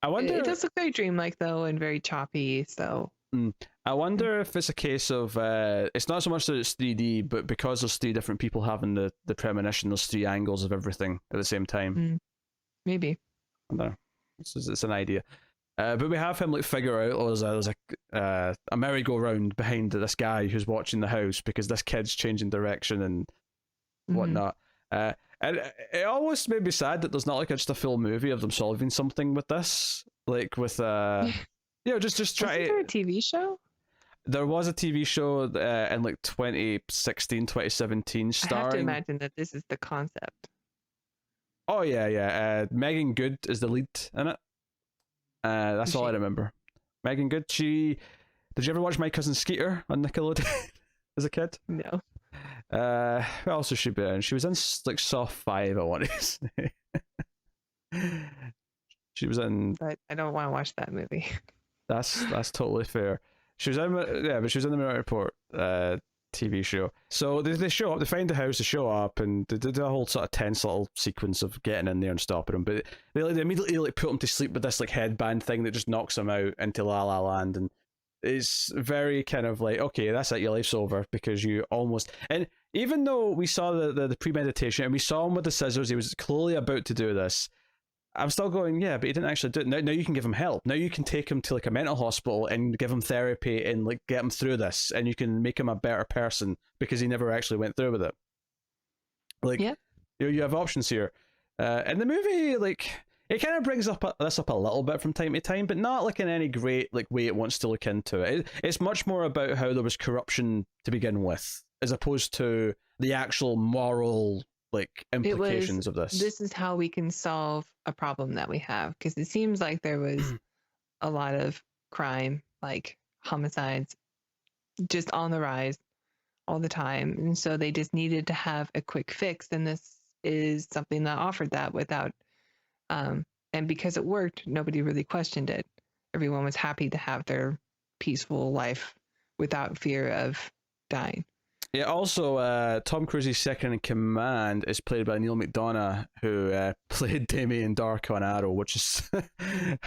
I wonder. It does look very dreamlike though, and very choppy. So I wonder if it's a case of it's not so much that it's 3D, but because there's three different people having the premonition, there's three angles of everything at the same time. Maybe. I don't know. It's an idea. But we have him figure out there's a merry-go-round behind this guy who's watching the house because this kid's changing direction and whatnot. And it almost made me sad that there's not just a full movie of them solving something with this, with just try. Wasn't there a TV show? There was a TV show in 2016, 2017 starring. I have to imagine that this is the concept. Oh yeah. Megan Good is the lead in it. That's all I remember. Megan Good. Did you ever watch My Cousin Skeeter on Nickelodeon as a kid? No. Who else has she been in? She was in Saw 5, I want to say. She was in. But I don't want to watch that movie. That's totally fair. She was in, but she was in the Minority Report TV show. So they show up, they find the house, they show up, and they did a whole sort of tense little sequence of getting in there and stopping him. But they immediately put him to sleep with this headband thing that just knocks him out into La La Land, and it's very kind of okay, that's it, your life's over because you almost. And even though we saw the premeditation and we saw him with the scissors, he was clearly about to do this. I'm still going, yeah, but he didn't actually do it. Now you can give him help. Now you can take him to a mental hospital and give him therapy and get him through this, and you can make him a better person because he never actually went through with it. Yeah. You have options here. And the movie, it kind of brings this up a little bit from time to time, but not in any great way it wants to look into it. It's much more about how there was corruption to begin with, as opposed to the actual moral implications of this. This is how we can solve a problem that we have, because it seems like there was a lot of crime, homicides, just on the rise all the time, and so they just needed to have a quick fix, and this is something that offered that without and because it worked, nobody really questioned it. Everyone was happy to have their peaceful life without fear of dying. Yeah, also, Tom Cruise's second in command is played by Neal McDonough, who played Damien Dark on Arrow, which is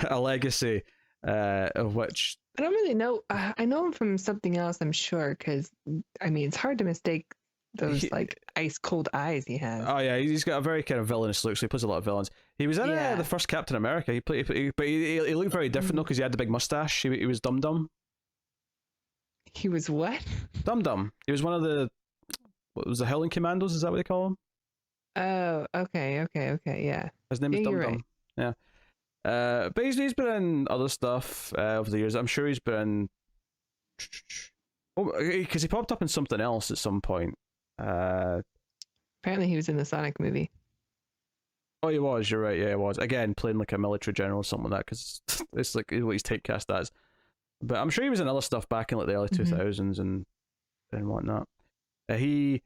a legacy of which... I don't really know. I know him from something else, I'm sure, because, it's hard to mistake those, ice-cold eyes he has. Oh, yeah, he's got a very kind of villainous look, so he plays a lot of villains. He was in the first Captain America. But he looked very different, though, because he had the big mustache. He was Dum-Dum. He was what? Dum-Dum. He was one of the... What was the Howling Commandos? Is that what they call him? Oh, okay, yeah. His name is Dum-Dum. Right. Yeah. But he's been in other stuff over the years. I'm sure he's been... because he popped up in something else at some point. Apparently he was in the Sonic movie. Oh, he was. You're right. Yeah, he was. Again, playing a military general or something like that, because it's what he's typecast as. But I'm sure he was in other stuff back in the early 2000s and whatnot. I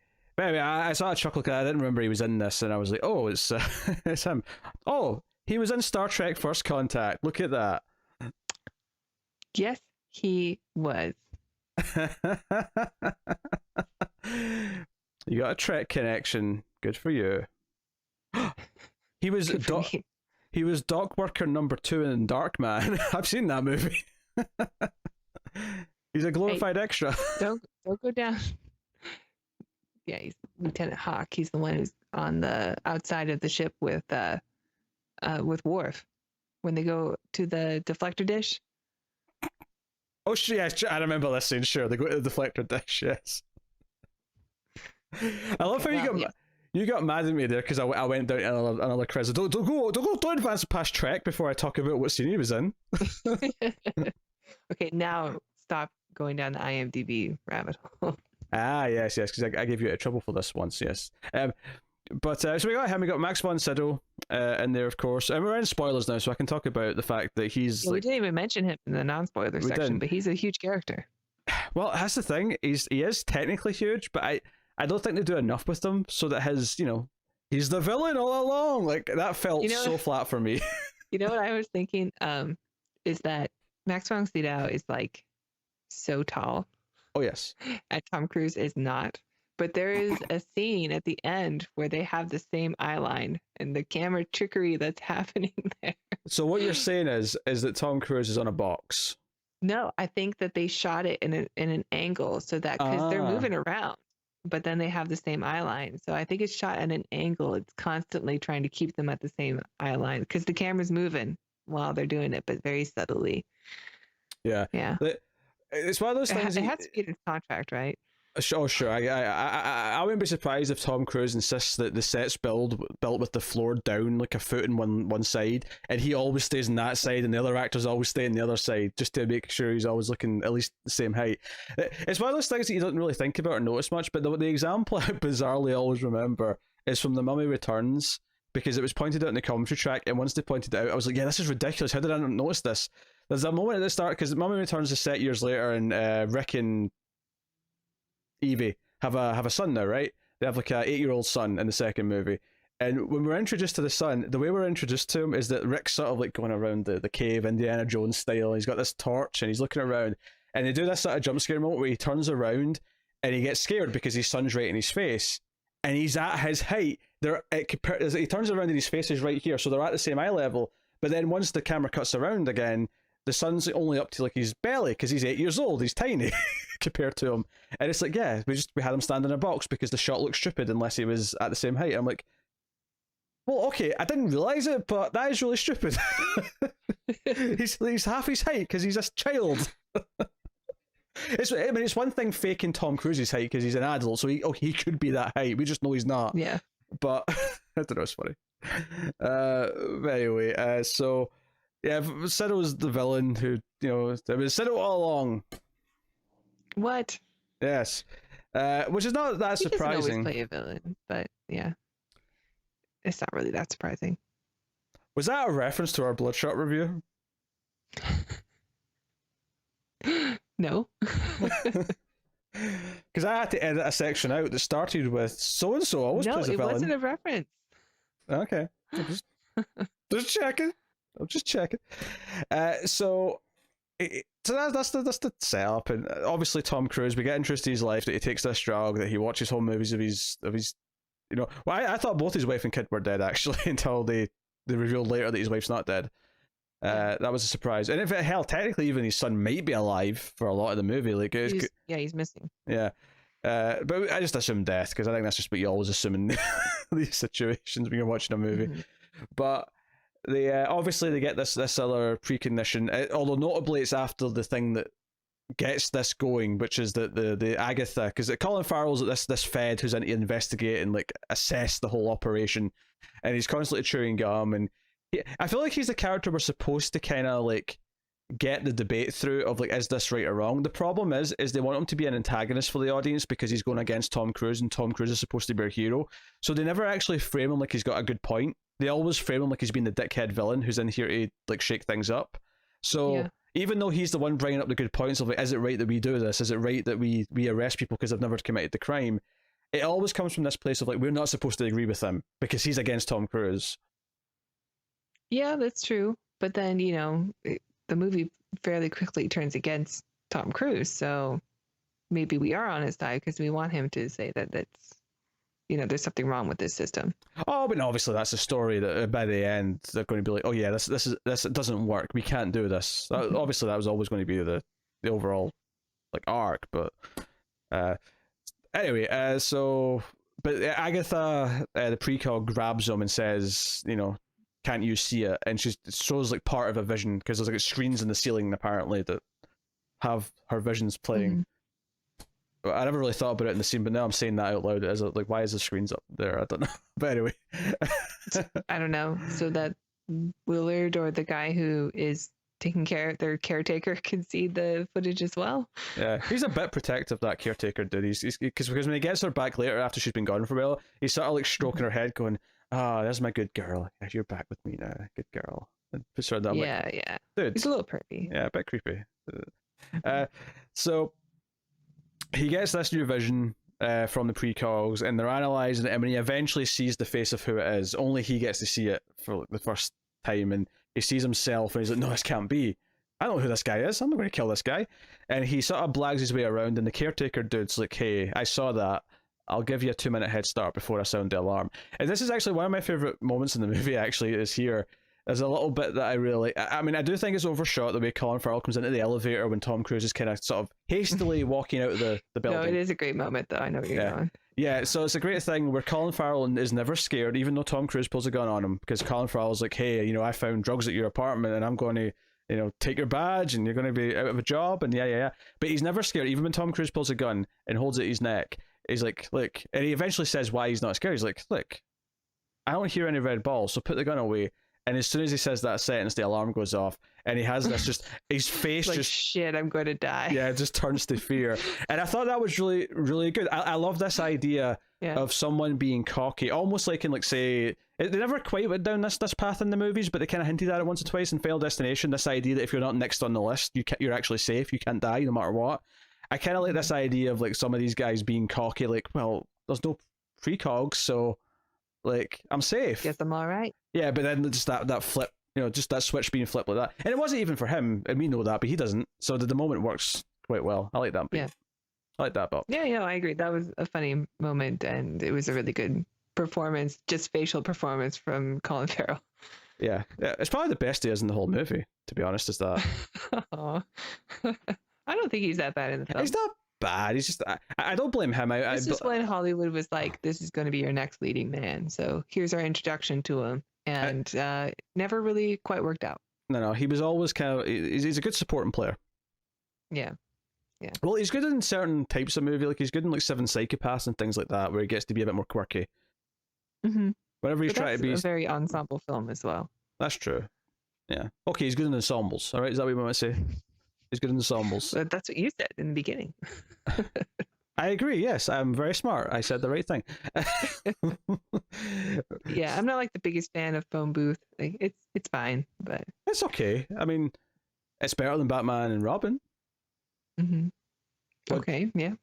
saw a chuckle because I didn't remember he was in this, and I was like, oh, it's it's him. Oh, he was in Star Trek First Contact. Look at that. Yes, he was. You got a Trek connection. Good for you. He was he was Dock Worker number 2 in Darkman. I've seen that movie. He's a glorified extra. Don't go down. Yeah, he's Lieutenant Hawk. He's the one who's on the outside of the ship with Worf when they go to the deflector dish. Oh, yes, I remember this scene. Sure, they go to the deflector dish. Yes. I love how you got mad at me there because I went down to another quiz. Don't advance past Trek before I talk about what scene he was in. Okay, now stop going down the IMDb rabbit hole. Yes, because I gave you trouble for this once, yes. But so we got him, we got Max von Sydow in there, of course. And we're in spoilers now, so I can talk about the fact that he's... we didn't even mention him in the non-spoiler section, but he's a huge character. Well, that's the thing. He is technically huge, but I don't think they do enough with him so that he's the villain all along. That felt so flat for me. You know what I was thinking? is that Max von Sydow is like so tall, Oh yes. and Tom Cruise is not. But there is a scene at the end where they have the same eye line, and the camera trickery that's happening there. So what you're saying is that Tom Cruise is on a box. No, I think that they shot it in an angle so that because they're Ah. moving around, but then they have the same eye line. So I think it's shot at an angle. It's constantly trying to keep them at the same eye line because the camera's moving while they're doing it, but very subtly. Yeah. Yeah. It's one of those things. It has to be in his contract, right? Oh sure. I wouldn't be surprised if Tom Cruise insists that the set's built with the floor down like a foot in one side, and he always stays on that side, and the other actors always stay on the other side, just to make sure he's always looking at least the same height. It's one of those things that you don't really think about or notice much, but the example I bizarrely always remember is from The Mummy Returns, because it was pointed out in the commentary track, and once they pointed it out, I was like, yeah, this is ridiculous. How did I not notice this? There's a moment at the start, because Mummy Returns is set years later, and Rick and Evie have a son now, right? They have like a 8-year-old son in the second movie. And when we're introduced to the son, the way we're introduced to him is that Rick's sort of like going around the cave, Indiana Jones style. He's got this torch and he's looking around, and they do this sort of jump scare moment where he turns around and he gets scared because his son's right in his face, and he's at his height. He turns around and his face is right here, so they're at the same eye level. But then once the camera cuts around again, the son's only up to like his belly because he's 8 years old. He's tiny compared to him, and it's like, yeah, we had him stand in a box because the shot looked stupid unless he was at the same height. I'm like, well, okay, I didn't realize it, but that is really stupid. he's half his height because he's a child. It's one thing faking Tom Cruise's height because he's an adult, so he could be that height. We just know he's not. Yeah. But I don't know, it's funny. But anyway, so yeah, Sydow's the villain who, it was Sydow all along. What? Yes. Which is not that surprising. He doesn't always play a villain, but yeah. It's not really that surprising. Was that a reference to our Bloodshot review? No. Because I had to edit a section out that started with so-and-so always plays a villain. No, it wasn't a reference. Okay. Just checking. I'm just checking. So that's the setup, and obviously Tom Cruise, we get introduced in his life that he takes this drug, that he watches home movies of his well, I thought both his wife and kid were dead actually until they revealed later that his wife's not dead. That was a surprise, and hell, technically even his son might be alive for a lot of the movie. Like, he's missing. Yeah. But I just assume death because I think that's just what you always assume in these situations when you're watching a movie. Mm-hmm. But they obviously they get this other precondition. Although notably, it's after the thing that gets this going, which is the Agatha, because Colin Farrell's at this Fed who's in to investigate and like assess the whole operation, and he's constantly chewing gum, and I feel like he's the character we're supposed to kind of like get the debate through of like, is this right or wrong? The problem is they want him to be an antagonist for the audience because he's going against Tom Cruise, and Tom Cruise is supposed to be a hero, so they never actually frame him like he's got a good point. They always frame him like he's been the dickhead villain who's in here to like shake things up. So even though he's the one bringing up the good points of like, is it right that we do this? Is it right that we arrest people because they've never committed the crime? It always comes from this place of like, we're not supposed to agree with him because he's against Tom Cruise. Yeah, that's true. But then, the movie fairly quickly turns against Tom Cruise. So maybe we are on his side because we want him to say that that's, there's something wrong with this system. Oh, but no, obviously that's a story that by the end they're going to be like, oh yeah, this doesn't work. We can't do this. Obviously that was always going to be the overall like arc. But anyway, so but Agatha, the precog, grabs him and says, can't you see it? And she shows like part of a vision because there's like screens in the ceiling apparently that have her visions playing. Mm-hmm. I never really thought about it in the scene, but now I'm saying that out loud. Is it like, why is the screens up there? I don't know. But anyway. I don't know. So that Willard or the guy who is taking care of their caretaker can see the footage as well. Yeah, he's a bit protective, that caretaker dude. He's because when he gets her back later after she's been gone for a while, he's sort of like stroking her head going, there's my good girl. You're back with me now, good girl. And puts her down. Yeah. Dude. He's a little pervy. Yeah, a bit creepy. So he gets this new vision from the precogs, and they're analysing it, and when he eventually sees the face of who it is, only he gets to see it for the first time, and he sees himself, and he's like, no, this can't be. I don't know who this guy is. I'm not going to kill this guy. And he sort of blags his way around, and the caretaker dude's like, hey, I saw that. I'll give you a 2-minute head start before I sound the alarm. And this is actually one of my favorite moments in the movie, actually, is here. There's a little bit that I really... I mean, I do think it's overshot the way Colin Farrell comes into the elevator when Tom Cruise is kind of sort of hastily walking out of the building. No, it is a great moment, though. I know what you're going. Yeah, so it's a great thing where Colin Farrell is never scared, even though Tom Cruise pulls a gun on him, because Colin Farrell's like, hey, you know, I found drugs at your apartment and I'm going to, you know, take your badge and you're going to be out of a job and yeah. But he's never scared, even when Tom Cruise pulls a gun and holds it at his neck. He's like, look, and he eventually says why he's not scared. He's like, look, I don't hear any red balls, so put the gun away. And as soon as he says that sentence, the alarm goes off, and he has this just his face like, just shit, I'm going to die. Yeah, it just turns to fear. And I thought that was really, really good. I love this idea of someone being cocky, almost like in like say they never quite went down this path in the movies, but they kind of hinted at it once or twice in Final Destination. This idea that if you're not next on the list, you're actually safe. You can't die no matter what. I kind of like this idea of like some of these guys being cocky, like, well, there's no precogs, so like I'm safe. Guess I'm all right. Yeah, but then just that flip, you know, just that switch being flipped like that. And it wasn't even for him, and we know that, but he doesn't. So the moment works quite well. I like that bit. Yeah. I like that bit. Yeah, I agree. That was a funny moment, and it was a really good performance, just facial performance from Colin Farrell. Yeah. It's probably the best he is in the whole movie, to be honest, is that. I don't think he's that bad in the film. He's not bad. He's just, I don't blame him. This is when Hollywood was like, this is going to be your next leading man. So here's our introduction to him. And never really quite worked out. No, he was always kind of, he's a good supporting player. Yeah. Well, he's good in certain types of movie, like he's good in like Seven Psychopaths and things like that, where he gets to be a bit more quirky. Mm-hmm. Whenever he's trying to be... a very ensemble film as well. That's true. Yeah. Okay, he's good in ensembles, all right? Is that what you want to say? He's good in ensembles. But that's what you said in the beginning. I agree, yes. I'm very smart. I said the right thing. Yeah, I'm not like the biggest fan of Phone Booth. Like, it's fine, but... It's okay. I mean, it's better than Batman and Robin. Mm-hmm. Okay, yeah.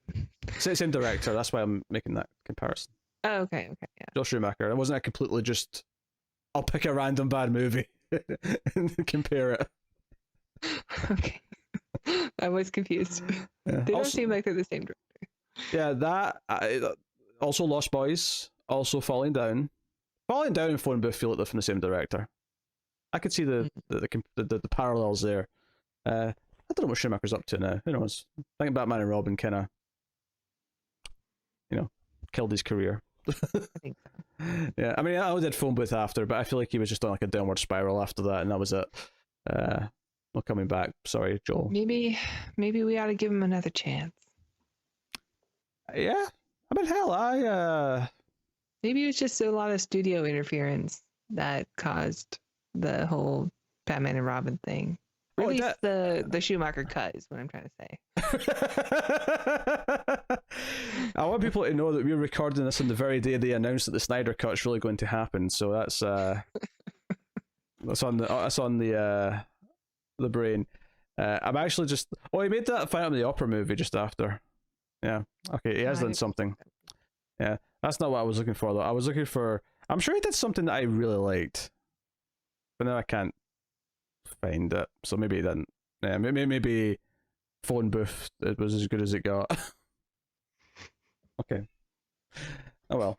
Same director, that's why I'm making that comparison. Oh, okay, yeah. Joel Schumacher. It wasn't a completely just, I'll pick a random bad movie and compare it. Okay. I was confused. Yeah. They don't seem like they're the same director. Yeah, that also Lost Boys, also Falling Down. Falling Down and Phone Booth feel like they're from the same director. I could see the parallels there. I don't know what Schumacher's up to now. Who knows? I think Batman and Robin kind of, killed his career. I think so. Yeah, I mean, I did Phone Booth after, but I feel like he was just on like a downward spiral after that, and that was it. Not coming back. Sorry, Joel. Maybe we ought to give him another chance. Yeah, I mean, hell, maybe it was just a lot of studio interference that caused the whole Batman and Robin thing. Release the Schumacher cut is what I'm trying to say. I want people to know that we're recording this on the very day they announced that the Snyder Cut's really going to happen. So that's on the brain. I'm actually just... Oh, he made that Phantom of the Opera movie just after. Yeah. Okay, he has done something. Yeah, that's not what I was looking for, though. I was looking for... I'm sure he did something that I really liked. But now I can't find it. So maybe he didn't. Yeah, maybe Phone Booth, it was as good as it got. Okay. Oh well.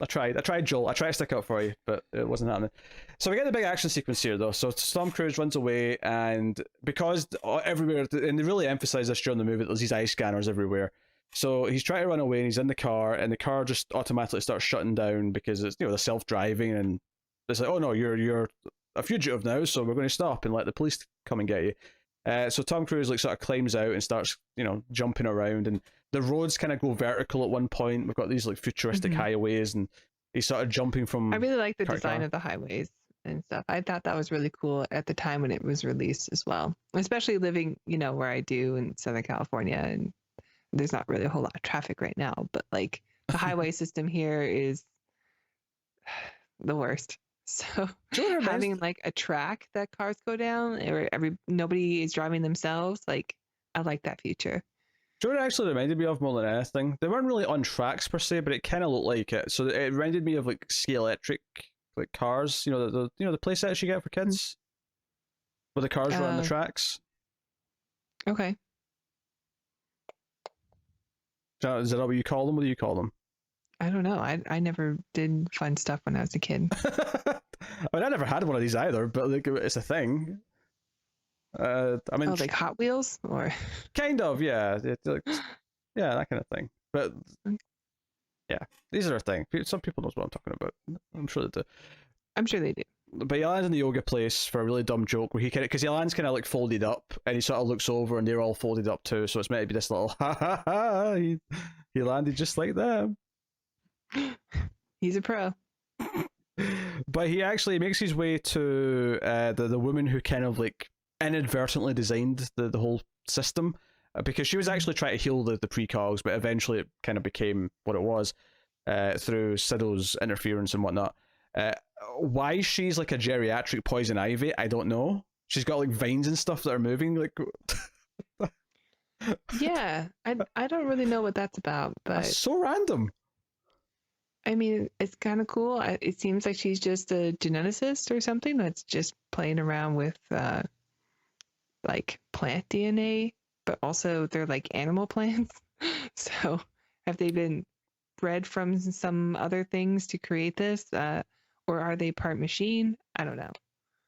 I tried, Joel. I tried to stick up for you, but it wasn't happening. So we get the big action sequence here, though. So Tom Cruise runs away, and because everywhere, and they really emphasize this during the movie, there's these eye scanners everywhere. So he's trying to run away, and he's in the car, and the car just automatically starts shutting down because it's the self-driving, and it's like, oh no, you're a fugitive now, so we're going to stop and let the police come and get you. So Tom Cruise like sort of climbs out and starts jumping around, and the roads kind of go vertical at one point. We've got these like futuristic highways, and he's sort of jumping from... I really like the design of the highways and stuff. I thought that was really cool at the time when it was released as well, especially living where I do in Southern California, and there's not really a whole lot of traffic right now, but like the highway system here is the worst. So having like a track that cars go down, or nobody is driving themselves, like I like that future. Do you know what it actually reminded me of more than anything? They weren't really on tracks per se, but it kind of looked like it. So it reminded me of like ski electric cars. The play sets you get for kids, where the cars run on the tracks. Okay. Is that what you call them? What do you call them? I don't know. I never did fun stuff when I was a kid. I mean, I never had one of these either, but like, it's a thing. I mean, Oh, like Hot Wheels or kind of, yeah. Like, yeah, that kind of thing. But yeah, these are a thing. Some people knows what I'm talking about. I'm sure they do. I'm sure they do. But he lands in the yoga place for a really dumb joke where he kind of, because he lands kind of like folded up, and he sort of looks over, and they're all folded up too. So it's meant to be this little ha ha ha. He landed just like them. He's a pro. But he actually makes his way to the woman who kind of like inadvertently designed the whole system, because she was actually trying to heal the precogs, but eventually it kind of became what it was through Sydow's interference and whatnot. Why she's like a geriatric poison ivy, I don't know. She's got like vines and stuff that are moving. Like, Yeah, I don't really know what that's about, but that's so random. I mean, it's kind of cool. It seems like she's just a geneticist or something that's just playing around with like plant DNA, but also they're like animal plants. So have they been bred from some other things to create this? Or are they part machine? I don't know.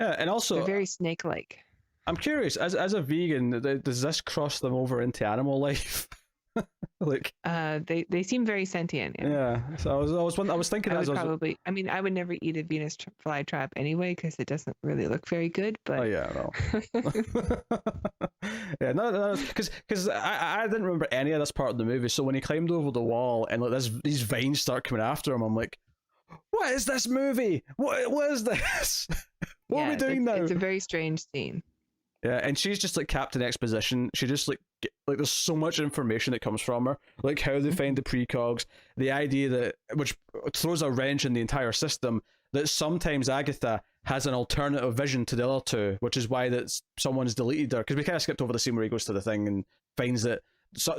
Yeah, and also They're very snake-like. I'm curious, as a vegan, does this cross them over into animal life? Like, they seem very sentient. yeah. So I was thinking I as would I was, probably. I mean, I would never eat a Venus flytrap anyway because it doesn't really look very good. But oh yeah, no. Yeah, no, because I didn't remember any of this part of the movie. So when he climbed over the wall and like these vines start coming after him, I'm like, what is this movie? What is this? What are we doing now? It's a very strange scene. Yeah, and she's just like Captain Exposition. She just like there's so much information that comes from her, like how they find the precogs, the idea that, which throws a wrench in the entire system, that sometimes Agatha has an alternative vision to the other two, which is why that someone's deleted her. Because we kind of skipped over the scene where he goes to the thing and finds that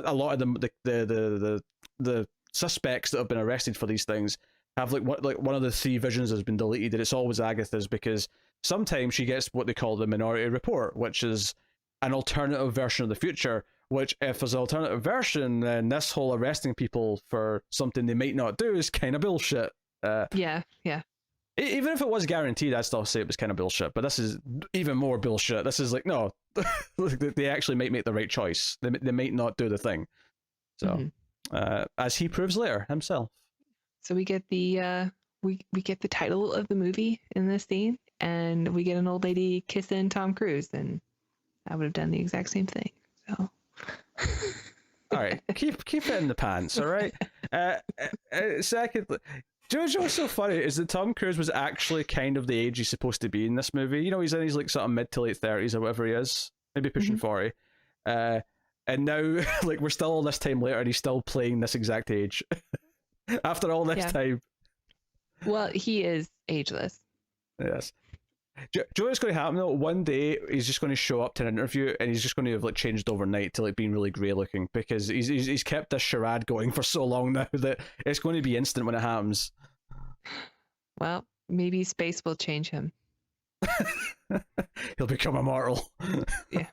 a lot of them, the suspects that have been arrested for these things have like one of the three visions has been deleted, and it's always Agatha's, because sometimes she gets what they call the Minority Report, which is an alternative version of the future, which if there's an alternative version, then this whole arresting people for something they might not do is kind of bullshit. Yeah. Even if it was guaranteed, I'd still say it was kind of bullshit, but this is even more bullshit. This is like, no, they actually might make the right choice. They might not do the thing. So, as he proves later himself. So we get the we get the title of the movie in this scene, and we get an old lady kissing Tom Cruise, and I would have done the exact same thing. So, all right, keep it in the pants. All right. Secondly, do you know what's so funny is that Tom Cruise was actually kind of the age he's supposed to be in this movie. You know, he's in his like sort of mid to late 30s or whatever he is, maybe pushing 40. And now, like, we're still all this time later, and he's still playing this exact age after all this time. Well, he is ageless. Yes. Do you know what's going to happen though? One day he's just going to show up to an interview, and he's just going to have like changed overnight to like being really grey looking, because he's kept this charade going for so long now that it's going to be instant when it happens. Well, maybe space will change him. He'll become immortal. Yeah.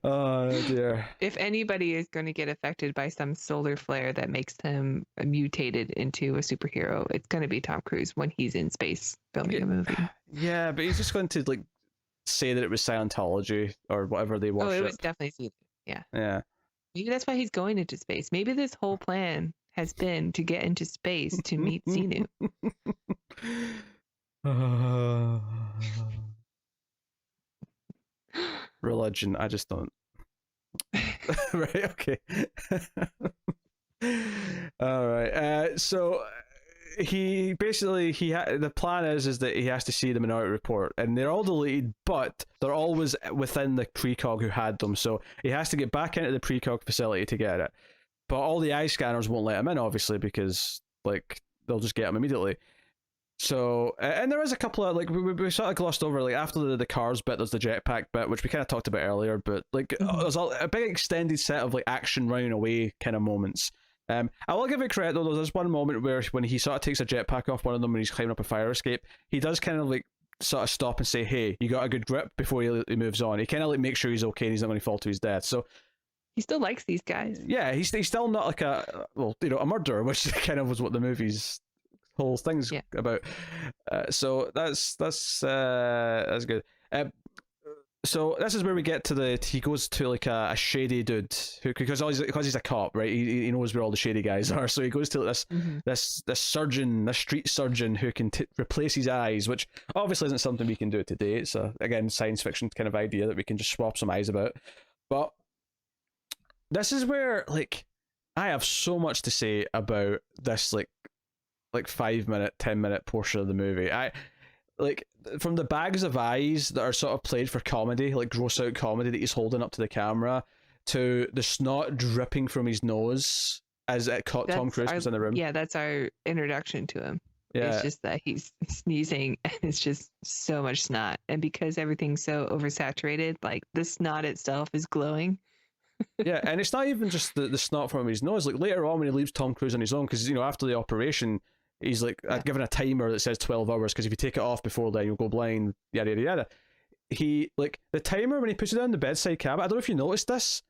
Oh dear. If anybody is going to get affected by some solar flare that makes him mutated into a superhero, it's going to be Tom Cruise when he's in space filming a movie. Yeah, but he's just going to like say that it was Scientology or whatever they worship. Oh, it was definitely. Yeah. Yeah. Maybe that's why he's going into space. Maybe this whole plan has been to get into space to meet Sydow. Religion, I just don't. Right, okay. All right. So he basically the plan is that he has to see the Minority Report, and they're all deleted, but they're always within the precog who had them. So he has to get back into the precog facility to get it. But all the eye scanners won't let him in, obviously, because like they'll just get him immediately. So, and there is a couple of, like, we sort of glossed over, like, after the cars bit, there's the jetpack bit, which we kind of talked about earlier, but, like, there's a big extended set of, like, action running away kind of moments. I will give it credit, though, there's one moment where when he sort of takes a jetpack off one of them when he's climbing up a fire escape, he does kind of, like, sort of stop and say, "Hey, you got a good grip," before he moves on. He kind of like makes sure he's okay and he's not going to fall to his death. So he still likes these guys. yeah, he's still not like a murderer, which kind of was what the movie's whole thing's about. So that's good. So this is where we get to he goes to like a shady dude because he's a cop, right? He knows where all the shady guys are. So he goes to this surgeon, this street surgeon who can replace his eyes, which obviously isn't something we can do today. It's again science fiction kind of idea that we can just swap some eyes about. But this is where like I have so much to say about this like 5 minute, 10 minute portion of the movie. Like from the bags of eyes that are sort of played for comedy, like gross out comedy that he's holding up to the camera, to the snot dripping from his nose as Tom Cruise was in the room. Yeah, that's our introduction to him. Yeah. It's just that he's sneezing and it's just so much snot. And because everything's so oversaturated, like the snot itself is glowing. Yeah, and it's not even just the snot from his nose. Like later on when he leaves Tom Cruise on his own, because after the operation, he's like given a timer that says 12 hours because if you take it off before then you'll go blind, yada yada yada. He like the timer when he puts it down the bedside cabinet. I don't know if you noticed this,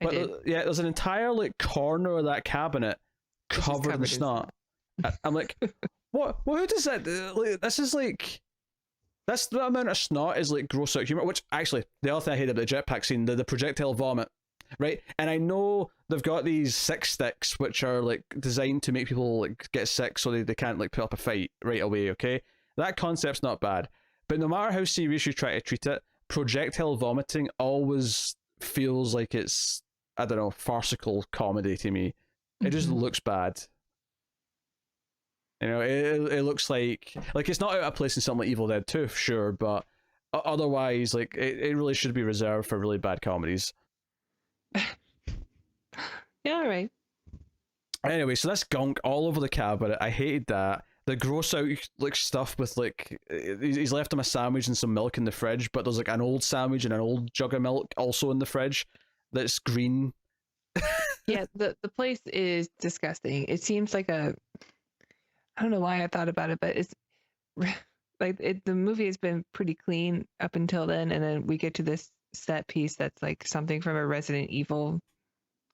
but there's an entire like corner of that cabinet covered in snot. I'm like, what? Who does that? Like, this is like. That's the amount of snot is like gross out humor. Which actually, the other thing I hate about the jetpack scene, the projectile vomit. Right, and I know they've got these sick sticks which are like designed to make people like get sick so they can't like put up a fight right away. Okay, that concept's not bad, but no matter how serious you try to treat it, projectile vomiting always feels like it's, I don't know, farcical comedy to me. It just looks bad. It looks like it's not out of place in something like Evil Dead 2, sure, but otherwise like it really should be reserved for really bad comedies. Yeah, all right. Anyway, so that's gunk all over the cabinet. I hated that. The gross out like stuff with like he's left him a sandwich and some milk in the fridge, but there's like an old sandwich and an old jug of milk also in the fridge that's green. Yeah, the place is disgusting. It seems like I don't know why I thought about it, but it's like the movie has been pretty clean up until then, and then we get to this set piece that's like something from a Resident Evil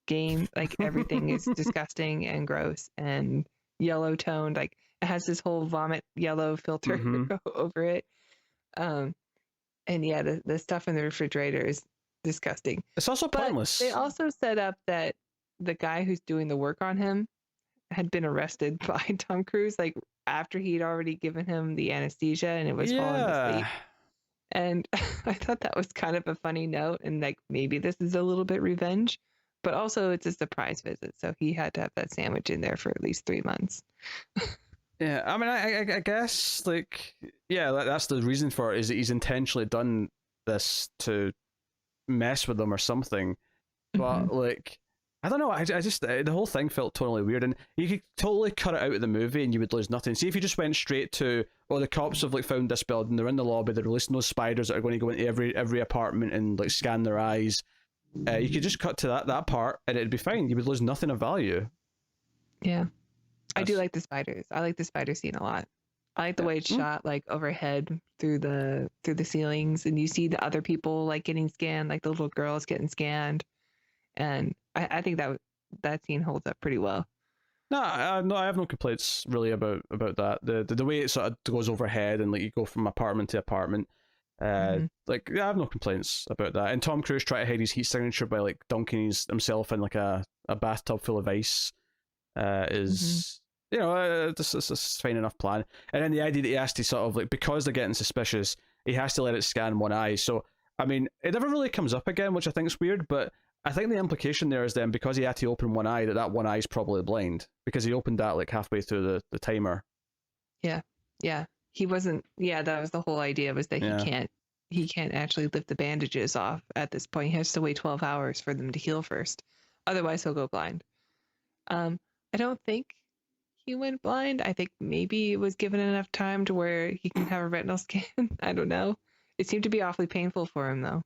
game. Like everything is disgusting and gross and yellow toned. Like it has this whole vomit yellow filter over it. And yeah, the stuff in the refrigerator is disgusting. It's also pointless. They also set up that the guy who's doing the work on him had been arrested by Tom Cruise like after he'd already given him the anesthesia and it was falling asleep. And I thought that was kind of a funny note, and like maybe this is a little bit revenge, but also it's a surprise visit, so he had to have that sandwich in there for at least 3 months. Yeah, I mean, I guess like that's the reason for it, is that he's intentionally done this to mess with them or something. But like, I don't know. I just the whole thing felt totally weird, and you could totally cut it out of the movie, and you would lose nothing. See if you just went straight to, the cops have like found this building, they're in the lobby, they're releasing those spiders that are going to go into every apartment and like scan their eyes. You could just cut to that part, and it'd be fine. You would lose nothing of value. Yeah, I do like the spiders. I like the spider scene a lot. I like the way it's shot, like overhead through the ceilings, and you see the other people like getting scanned, like the little girls getting scanned. And I think that scene holds up pretty well. No, I have no complaints really about that. The way it sort of goes overhead and like you go from apartment to apartment. Like I have no complaints about that. And Tom Cruise tried to hide his heat signature by like dunking himself in like a bathtub full of ice. This is a fine enough plan. And then the idea that he has to sort of like, because they're getting suspicious, he has to let it scan one eye. So I mean, it never really comes up again, which I think is weird, but I think the implication there is then because he had to open one eye, that one eye is probably blind because he opened that like halfway through the timer. Yeah. He wasn't. Yeah, that was the whole idea, was that he can't actually lift the bandages off at this point. He has to wait 12 hours for them to heal first. Otherwise, he'll go blind. I don't think he went blind. I think maybe he was given enough time to where he can have a retinal scan. I don't know. It seemed to be awfully painful for him, though.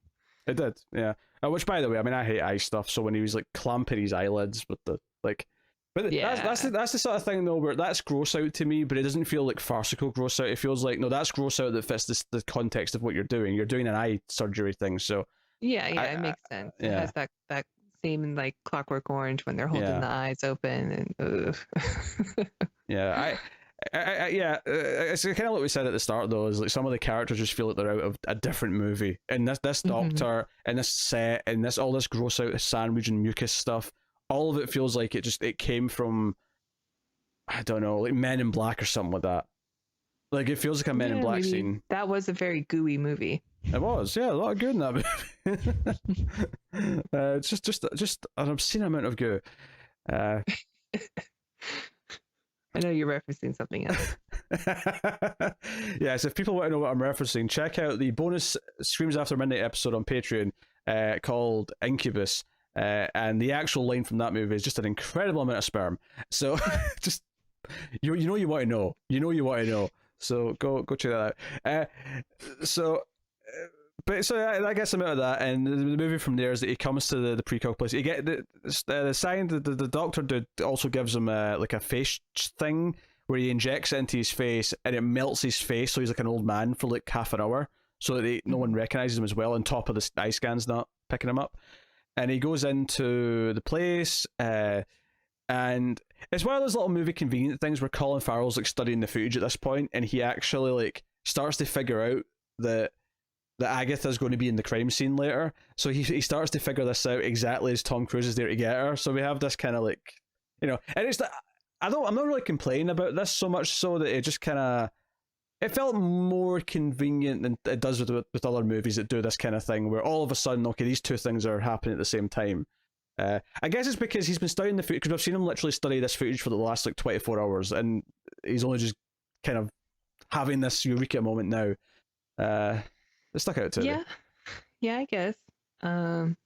It did, yeah. Which, by the way, I mean, I hate eye stuff. So when he was like clamping his eyelids with the like, But Yeah. that's the sort of thing though where that's gross out to me, but it doesn't feel like farcical gross out. It feels like no, that's gross out that fits the context of what you're doing. You're doing an eye surgery thing, so Yeah, yeah, it I makes sense. It yeah has that same like Clockwork Orange when they're holding yeah the eyes open and ugh. yeah yeah. It's kind of like we said at the start though, is like some of the characters just feel like they're out of a different movie. And this Mhm. doctor and this set and this all this gross out sandwich and mucus stuff, all of it feels like it came from I don't know, like Men in Black or something like that. Like it feels like a Men in Yeah, Black maybe scene. that was a very gooey movie. It was, yeah, a lot of good in that movie. It's just an obscene amount of goo. Uh, I know you're referencing something else. yeah, so if people want to know what I'm referencing, check out the bonus Screams After Midnight episode on Patreon called Incubus. And the actual line from that movie is just an incredible amount of sperm. So just you know you want to know. You know you want to know. So go check that out. But I guess I'm out of that, and the movie from there is that he comes to the precog place. You get the sign. The doctor dude also gives him like a face thing where he injects it into his face, and it melts his face, so he's like an old man for like half an hour, so that no one recognizes him as well. On top of the eye scans not picking him up, and he goes into the place, and it's one of those little movie convenient things where Colin Farrell's like studying the footage at this point, and he actually like starts to figure out that Agatha's going to be in the crime scene later. So he starts to figure this out exactly as Tom Cruise is there to get her. So we have this kind of like, and it's I'm not really complaining about this so much so that it just kind of it felt more convenient than it does with other movies that do this kind of thing where all of a sudden, okay, these two things are happening at the same time. I guess it's because he's been studying the footage, because I've seen him literally study this footage for the last like 24 hours, and he's only just kind of having this eureka moment now. It stuck out to me. Yeah, I guess. Um,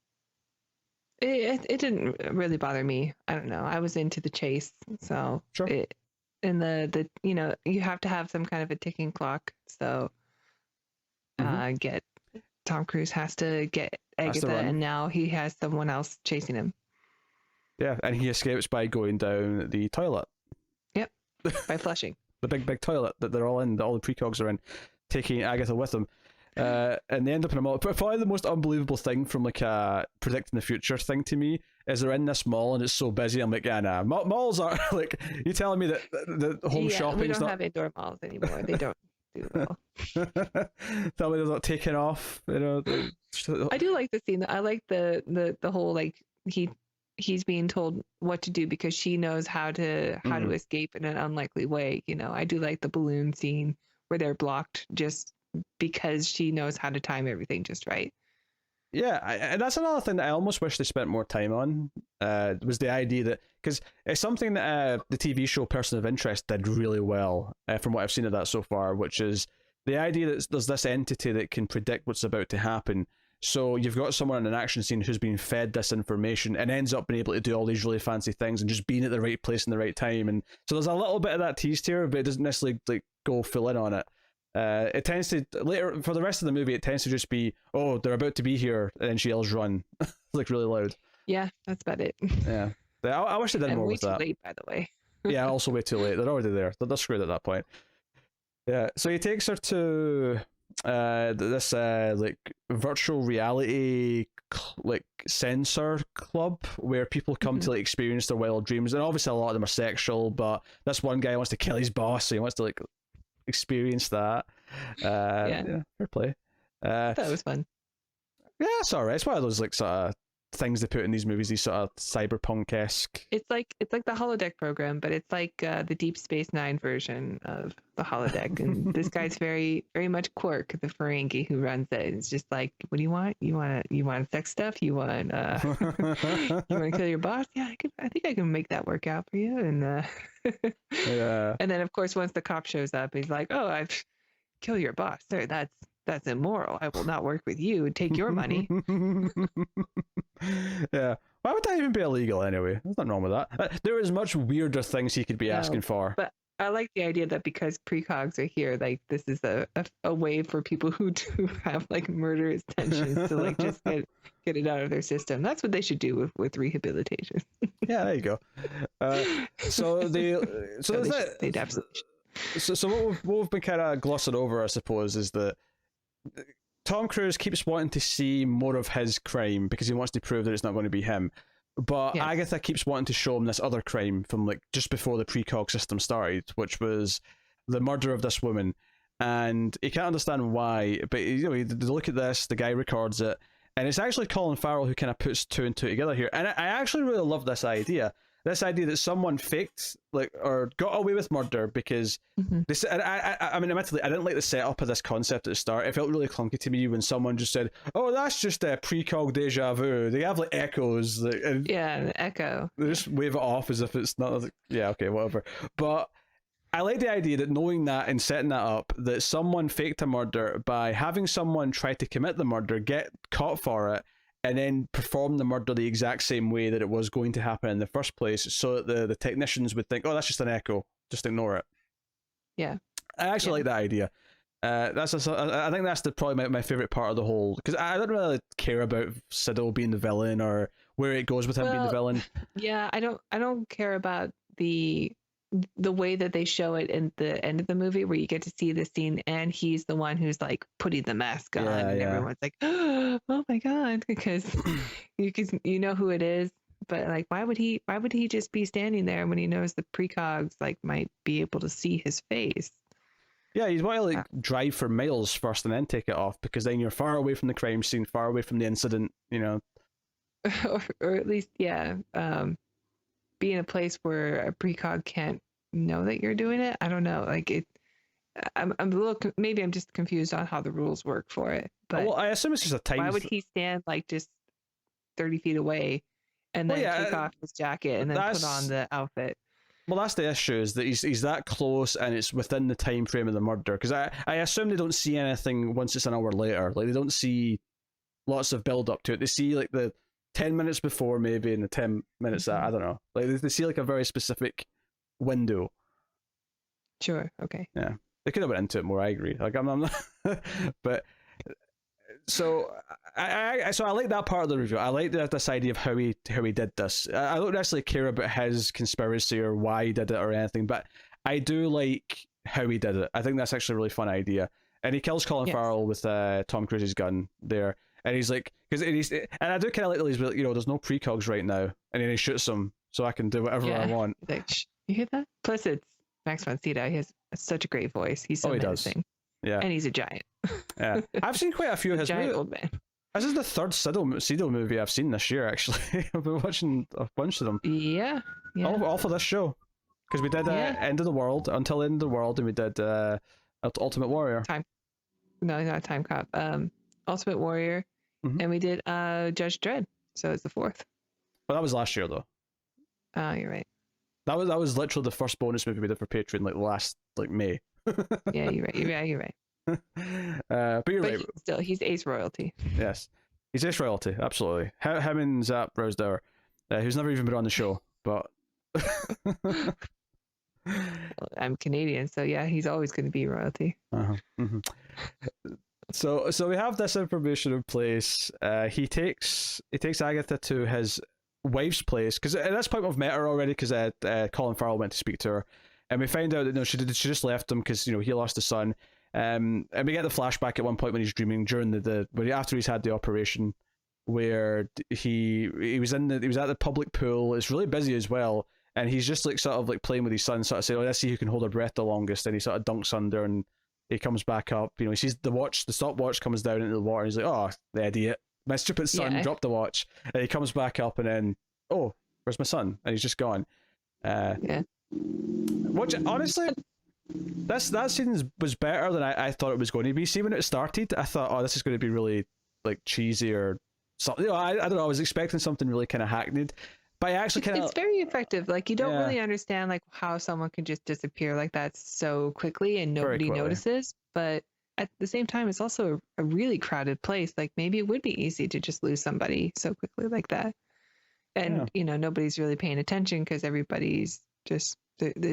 it didn't really bother me. I don't know. I was into the chase, so Sure. it and the you have to have some kind of a ticking clock. So get Tom Cruise has to get Has to Agatha, run. and now he has someone else chasing him. Yeah, and he escapes by going down the toilet. Yep, by flushing. The big toilet that they're all in, that all the precogs are in, taking Agatha with them. And they end up in a mall. But probably the most unbelievable thing from like a predicting the future thing to me is they're in this mall and it's so busy. I'm like, yeah, nah. Malls are like, you telling me that the home shopping we don't not have indoor malls anymore. They don't do well. tell me they're not taking off. I do like the scene. I like the whole like he's being told what to do because she knows how to escape in an unlikely way. I do like the balloon scene where they're blocked just because she knows how to time everything just right. Yeah, and that's another thing that I almost wish they spent more time on. Was the idea that, because it's something that the TV show Person of Interest did really well, from what I've seen of that so far, which is the idea that there's this entity that can predict what's about to happen. So you've got someone in an action scene who's been fed this information and ends up being able to do all these really fancy things and just being at the right place in the right time. And so there's a little bit of that teased here, but it doesn't necessarily like go full in on it. It tends to later for the rest of the movie. It tends to just be, oh, they're about to be here, and then she yells, "Run!" like really loud. Yeah, that's about it. Yeah, I wish they did more with that. Way too late, by the way. Yeah, also way too late. They're already there. They're screwed at that point. Yeah, so he takes her to this like virtual reality like sensor club where people come to like experience their wild dreams, and obviously a lot of them are sexual, but this one guy wants to kill his boss, so he wants to like experience that. Yeah, fair play. That was fun. Yeah, it's alright. It's one of those like sort of things they put in these movies, these sort of cyberpunk-esque. It's like the holodeck program, but it's like the Deep Space Nine version of the holodeck. And this guy's very, very much Quark, the Ferengi who runs it. It's just like, what do you want? You want sex stuff? You want you want to kill your boss? Yeah, I think I can make that work out for you. And yeah. And then of course once the cop shows up, he's like, oh, I've killed your boss. Sir, that's immoral. I will not work with you and take your money. Yeah. Why would that even be illegal anyway? There's nothing wrong with that. There is much weirder things he could be asking for. But I like the idea that because precogs are here, like this is a way for people who do have like murderous tensions to like just get it out of their system. That's what they should do with rehabilitation. Yeah, there you go. So the so No, there's they'd that. absolutely. So what we've been kind of glossing over, I suppose, is that Tom Cruise keeps wanting to see more of his crime because he wants to prove that it's not going to be him. But Yes. Agatha keeps wanting to show him this other crime from like just before the precog system started, which was the murder of this woman. And he can't understand why, but you know, they look at this, the guy records it, and it's actually Colin Farrell who kind of puts two and two together here. And I actually really love this idea. This idea that someone faked, like, or got away with murder because this. I mean, admittedly, I didn't like the setup of this concept at the start. It felt really clunky to me when someone just said, "Oh, that's just a precog deja vu." They have like echoes, and Yeah, an echo. they just wave it off as if it's not. Like, yeah, okay, whatever. But I like the idea that knowing that and setting that up, that someone faked a murder by having someone try to commit the murder, get caught for it, and then perform the murder the exact same way that it was going to happen in the first place, so that the technicians would think, oh, that's just an echo, just ignore it. Yeah. I actually like that idea. I think that's probably my favorite part of the whole, because I don't really care about Sydow being the villain or where it goes with him being the villain. Yeah, I don't care about the way that they show it in the end of the movie, where you get to see the scene and he's the one who's like putting the mask on, and everyone's like, oh my god, because you know who it is, but like why would he just be standing there when he knows the precogs like might be able to see his face? Yeah, you'd want to like drive for miles first and then take it off, because then you're far away from the crime scene, far away from the incident, you know. or at least be in a place where a precog can't know that you're doing it. I don't know. Like it, I'm a little. Maybe I'm just confused on how the rules work for it. But well, I assume it's just a time. Why would he stand like just 30 feet away and then take off his jacket and then put on the outfit? Well, that's the issue, is that he's that close and it's within the time frame of the murder. Because I assume they don't see anything once it's an hour later. Like they don't see lots of build up to it. They see like the 10 minutes before maybe and the 10 minutes I don't know. Like they see like a very specific window. Sure. Okay. Yeah, they could have went into it more. I agree. Like I'm not, but so I like that part of the review. I like this idea of how he did this. I don't necessarily care about his conspiracy or why he did it or anything, but I do like how he did it. I think that's actually a really fun idea. And he kills Colin Farrell with Tom Cruise's gun there. And he's like, and I do kind of like that he's, you know, there's no precogs right now, and then he shoots him, so I can do whatever I want. Like, you hear that? Plus, it's Max von Sydow. He has such a great voice. He's so menacing. Yeah, and he's a giant. Yeah, I've seen quite a few of his giant old man. This is the third Sydow movie I've seen this year. Actually, I've been watching a bunch of them. Yeah. All for this show, because we did End of the World, Until End of the World, and we did Ultimate Warrior. No, not Time Cop. Ultimate Warrior, and we did Judge Dredd. So it's the fourth. But that was last year, though. Oh, you're right. That was literally the first bonus movie we did for Patreon, like last May. Yeah, you're right. But you're right. Still, he's Ace royalty. Yes, he's Ace royalty. Absolutely. Him and Zap Rosedower, who's never even been on the show, but. I'm Canadian, so yeah, he's always going to be royalty. So we have this information in place. He takes Agatha to his wife's place, because at this point we've met her already, because Colin Farrell went to speak to her, and we find out that she just left him because he lost his son. And we get the flashback at one point when he's dreaming during after he's had the operation, where he was at the public pool. It's really busy as well. And he's just like sort of like playing with his son, sort of saying, "Oh, let's see who can hold her breath the longest." And he sort of dunks under, and he comes back up. He sees the stopwatch comes down into the water. And he's like, "Oh, the idiot! My stupid son dropped the watch." And he comes back up, and then, "Oh, where's my son?" And he's just gone. Which honestly, that scene was better than I thought it was going to be. See, when it started, I thought, "Oh, this is going to be really like cheesy or something." I don't know. I was expecting something really kind of hackneyed. But I actually it's very effective. Like you don't really understand like how someone can just disappear like that so quickly and nobody notices. But at the same time, it's also a really crowded place. Like maybe it would be easy to just lose somebody so quickly like that. And nobody's really paying attention because everybody's there's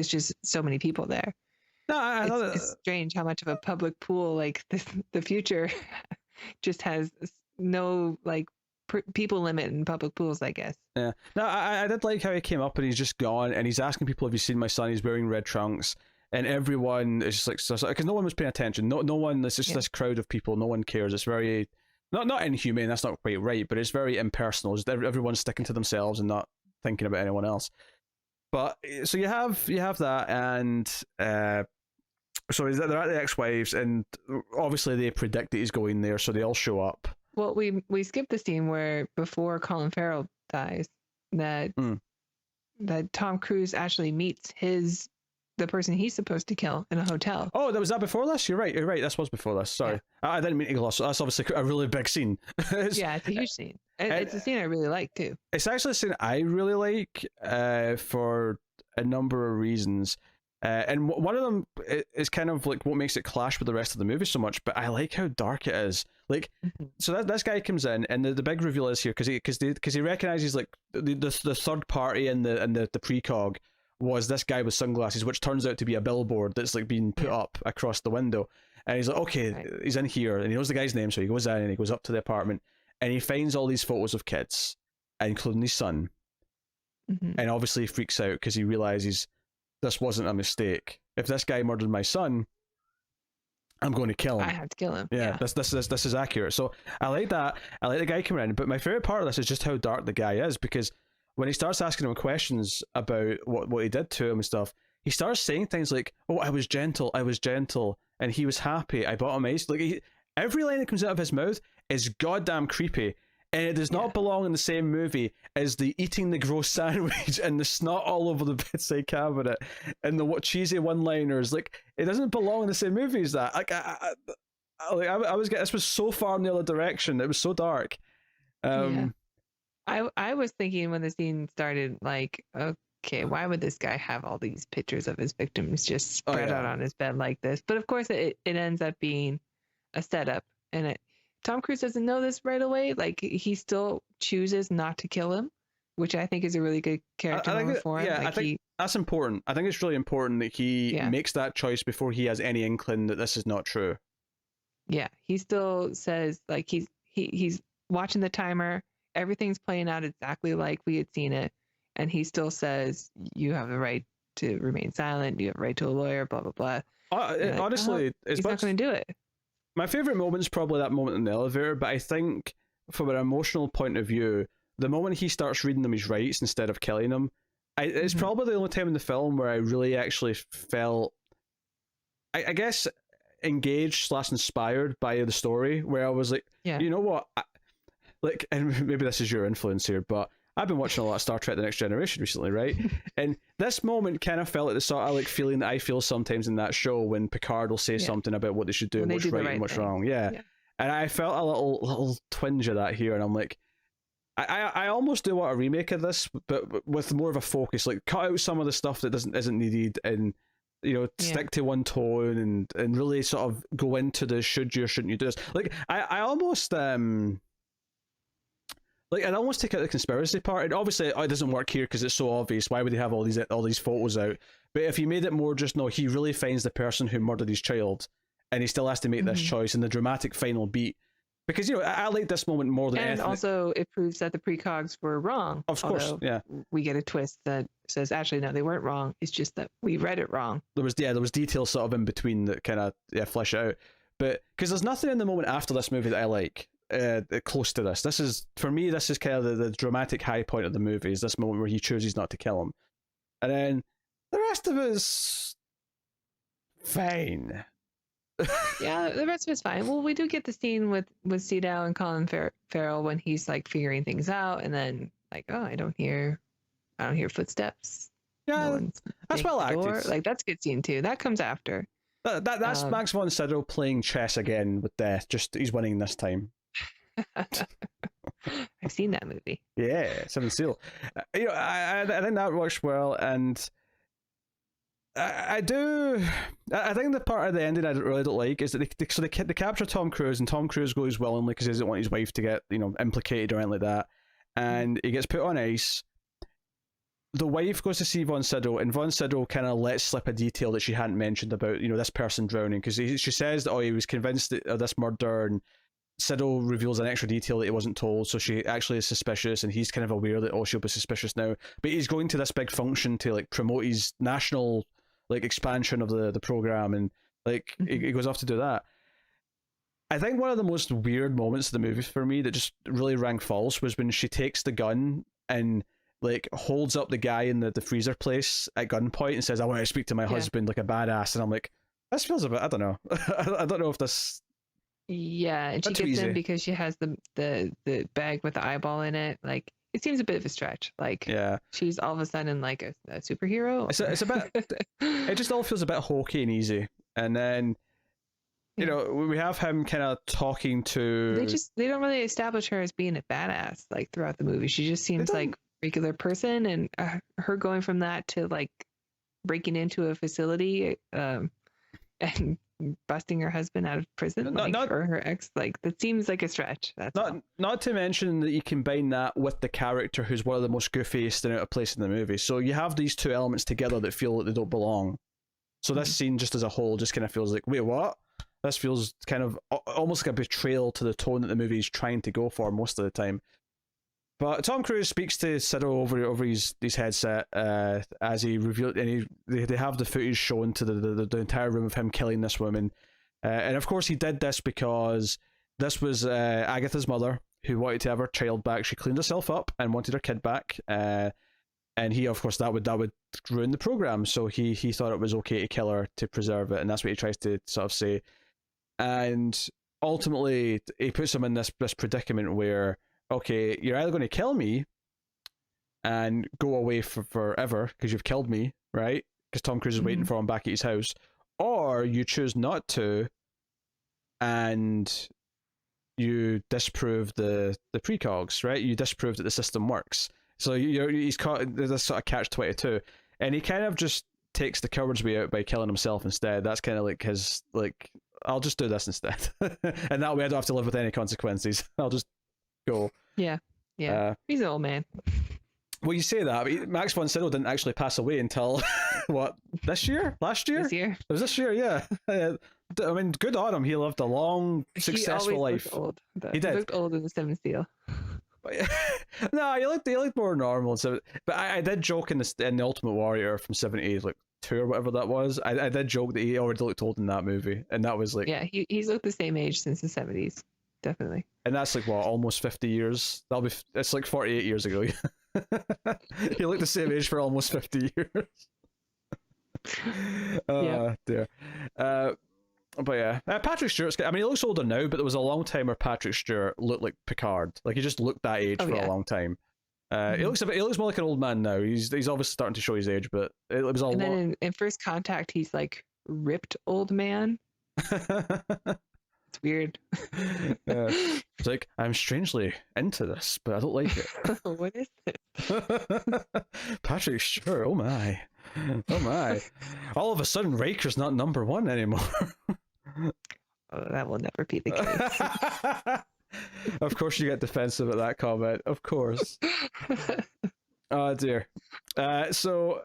just so many people there. No, it's strange how much of a public pool like the future just has no like people limit in public pools, I guess. Yeah. No, I did like how he came up and he's just gone and he's asking people, have you seen my son? He's wearing red trunks. And everyone is just like, because no one was paying attention. No one, it's just this crowd of people. No one cares. It's very, not inhumane, that's not quite right, but it's very impersonal. Just everyone's sticking to themselves and not thinking about anyone else. But, so you have that, and so they're at the ex-wives, and obviously they predict that he's going there, so they all show up. Well, we skipped the scene where before Colin Farrell dies, that Tom Cruise actually meets the person he's supposed to kill in a hotel. Oh, was that before this? You're right. This was before this. Sorry. Yeah. I didn't mean to gloss. That's obviously a really big scene. Yeah, it's a huge scene. It's a scene I really like, too. It's actually a scene I really like for a number of reasons. And one of them is kind of like what makes it clash with the rest of the movie so much, but I like how dark it is. Like, so this guy comes in, and the big reveal is here, because he recognizes, like, the third party in the precog was this guy with sunglasses, which turns out to be a billboard that's like being put up across the window. And he's like, okay, he's in here, and he knows the guy's name, so he goes in and he goes up to the apartment, and he finds all these photos of kids, including his son. And obviously he freaks out because he realizes this wasn't a mistake. If this guy murdered my son, I'm going to kill him. I have to kill him. Yeah. This is accurate. So I like that. I like the guy coming in, but my favorite part of this is just how dark the guy is, because when he starts asking him questions about what he did to him and stuff, he starts saying things like, oh, I was gentle, and he was happy, I bought him ice. Like, every line that comes out of his mouth is goddamn creepy, and it does not belong in the same movie as the eating the gross sandwich and the snot all over the bedside cabinet and the cheesy one-liners. Like, it doesn't belong in the same movie as that. Like, I was getting, this was so far in the other direction. It was so dark. I was thinking when the scene started, like, okay, why would this guy have all these pictures of his victims just spread out on his bed like this? But of course, it ends up being a setup, and Tom Cruise doesn't know this right away. Like, he still chooses not to kill him, which I think is a really good character moment for him. Yeah, I think that's important. I think it's really important that he makes that choice before he has any inkling that this is not true. Yeah, he still says, like, he's watching the timer. Everything's playing out exactly like we had seen it, and he still says, you have the right to remain silent, you have a right to a lawyer, blah blah blah. Honestly, he's not going to do it. My favorite moment is probably that moment in the elevator, but I think from an emotional point of view, the moment he starts reading them his rights instead of killing them, it's probably the only time in the film where I really actually felt, I guess, engaged / inspired by the story, where I was like, you know what, like, and maybe this is your influence here, but I've been watching a lot of Star Trek The Next Generation recently, right? And this moment kind of felt like the sort of like feeling that I feel sometimes in that show when Picard will say something about what they should do, what's right and what's wrong. Yeah. And I felt a little twinge of that here, and I'm like, I almost do want a remake of this, but with more of a focus, like cut out some of the stuff that isn't needed, and stick to one tone, and really sort of go into the should you or shouldn't you do this. Like, I almost like, I'd almost take out the conspiracy part. And obviously, it doesn't work here because it's so obvious. Why would they have all these photos out? But if you made it more just, no, he really finds the person who murdered his child, and he still has to make this choice, and the dramatic final beat. Because, I like this moment more than anything. And also, it proves that the precogs were wrong. Of course, yeah. We get a twist that says, actually, no, they weren't wrong. It's just that we read it wrong. There was details sort of in between that kind of flesh it out. But because there's nothing in the moment after this movie that I like. Close to this. This is, for me, this is kind of the dramatic high point of the movie, is this moment where he chooses not to kill him. And then the rest of it's fine. Yeah, the rest of it's fine. Well, we do get the scene with Sydow and Colin Farrell when he's like figuring things out, and then like, oh, I don't hear footsteps. Yeah, that's well acted. Like, that's a good scene too. That comes after. That's Max von Sydow playing chess again with death. Just he's winning this time. I've seen that movie. Yeah, Seventh Seal. I think that works well, and I think the part at the ending I really don't like is that they capture Tom Cruise, and Tom Cruise goes willingly because he doesn't want his wife to get implicated or anything like that, and he gets put on ice. The wife goes to see Von Sydow, and Von Sydow kind of lets slip a detail that she hadn't mentioned about this person drowning, because she says that he was convinced of this murder, and Sydow reveals an extra detail that he wasn't told, so she actually is suspicious, and he's kind of aware that, oh, she'll be suspicious now. But he's going to this big function to like promote his national like expansion of the program, and like he goes off to do that. I think one of the most weird moments of the movie for me that just really rang false was when she takes the gun and like holds up the guy in the freezer place at gunpoint and says, "I want to speak to my husband," like a badass, and I'm like, this feels a bit, I don't know. I don't know if this. Yeah, and she gets in because she has the bag with the eyeball in it. Like, it seems a bit of a stretch. Like, she's all of a sudden like a superhero. It's a bit. It just all feels a bit hokey and easy. And then, you know, we have him kind of talking to. They don't really establish her as being a badass like throughout the movie. She just seems like a regular person, and her going from that to like breaking into a facility and busting her husband out of prison or her ex, like that seems like a stretch. Not to mention that you combine that with the character who's one of the most goofiest and out of place in the movie, so you have these two elements together that feel like they don't belong. So this scene just as a whole just kind of feels like, wait, what? This feels kind of almost like a betrayal to the tone that the movie is trying to go for most of the time. But Tom Cruise speaks to Sydow over his headset as he revealed, and they have the footage shown to the entire room of him killing this woman. And of course he did this because this was Agatha's mother who wanted to have her child back. She cleaned herself up and wanted her kid back. And he, of course, that would ruin the program. So he thought it was okay to kill her to preserve it, and that's what he tries to sort of say. And ultimately, he puts him in this predicament where, okay, you're either going to kill me and go away forever because you've killed me, right? Because Tom Cruise is waiting for him back at his house, or you choose not to, and you disprove the precogs, right? You disprove that the system works. So he's caught in this sort of catch-22, and he kind of just takes the coward's way out by killing himself instead. That's kind of like his, like, I'll just do this instead, and that way I don't have to live with any consequences. I'll just go. Yeah. He's an old man. Well, you say that, but Max von Sydow didn't actually pass away until what, last year? This year. It was this year, yeah. I mean, good on him. He lived a long, successful life. He always looked old. He did. He looked old in The Seventh Seal. No, he looked more normal. So, but I did joke in the Ultimate Warrior from '70s, like 2 or whatever that was. I did joke that he already looked old in that movie, and that was like, yeah, he's looked the same age since the '70s, definitely. And that's like what, almost 50 years. It's like 48 years ago. He looked the same age for almost 50 years. Dear. But yeah, Patrick Stewart's. I mean, he looks older now, but there was a long time where Patrick Stewart looked like Picard. Like, he just looked that age for a long time. He looks more like an old man now. He's obviously starting to show his age, but it was a lot. And then in First Contact, he's like ripped old man. It's weird. It's like, I'm strangely into this, but I don't like it. What is it? Patrick Stewart, oh my. All of a sudden, Riker's not number 1 anymore. Oh, that will never be the case. Of course you get defensive at that comment. Of course. Oh dear. So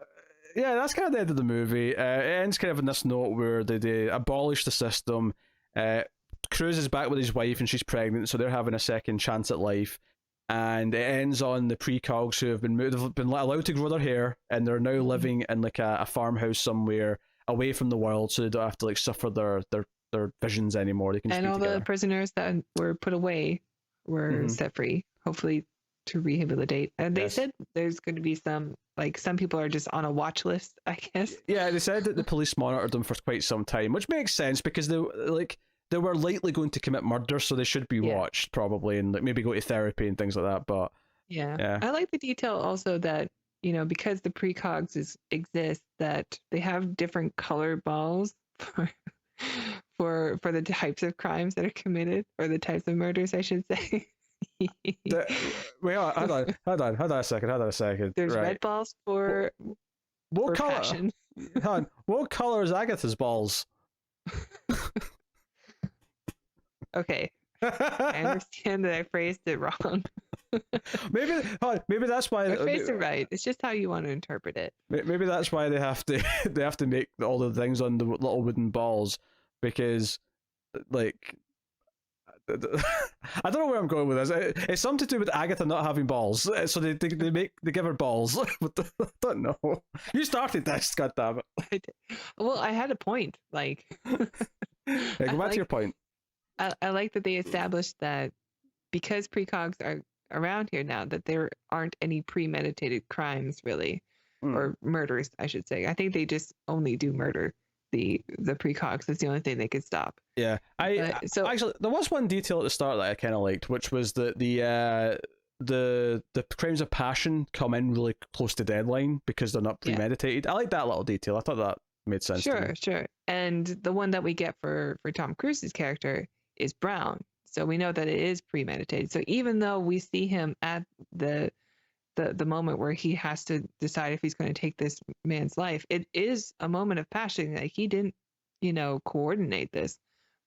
yeah, that's kind of the end of the movie. It ends kind of on this note where they abolish the system. Cruise is back with his wife and she's pregnant, so they're having a second chance at life. And it ends on the precogs who have been allowed to grow their hair, and they're now living in like a farmhouse somewhere away from the world, so they don't have to like suffer their visions anymore. They can. And all the prisoners that were put away were set free, hopefully to rehabilitate. And they said there's going to be some people are just on a watch list, I guess. Yeah, they said that the police monitored them for quite some time, which makes sense because they were likely going to commit murder, so they should be watched probably, and like maybe go to therapy and things like that. But yeah. I like the detail also that, you know, because the precogs exist, that they have different color balls for the types of crimes that are committed, or the types of murders, I should say. Wait, hold on a second. There's red balls for what color? Passion. Hold on. What color is Agatha's balls? Okay, I understand that I phrased it wrong. maybe that's why I phrased it right. It's just how you want to interpret it. Maybe that's why they have to make all the things on the little wooden balls, because like I don't know where I'm going with this. It's something to do with Agatha not having balls, so they give her balls. But I don't know. You started this, goddammit. Well, I had a point. Like, Yeah, go back to your point. I like that they established that because precogs are around here now, that there aren't any premeditated crimes really, or murders, I should say. I think they just only do murder. The precogs. That's the only thing they could stop. Yeah, so actually there was one detail at the start that I kind of liked, which was that the crimes of passion come in really close to deadline because they're not premeditated. I like that little detail. I thought that made sense. Sure. And the one that we get for Tom Cruise's character is Brown, so we know that it is premeditated. So even though we see him at the moment where he has to decide if he's going to take this man's life, it is a moment of passion. Like, he didn't, coordinate this,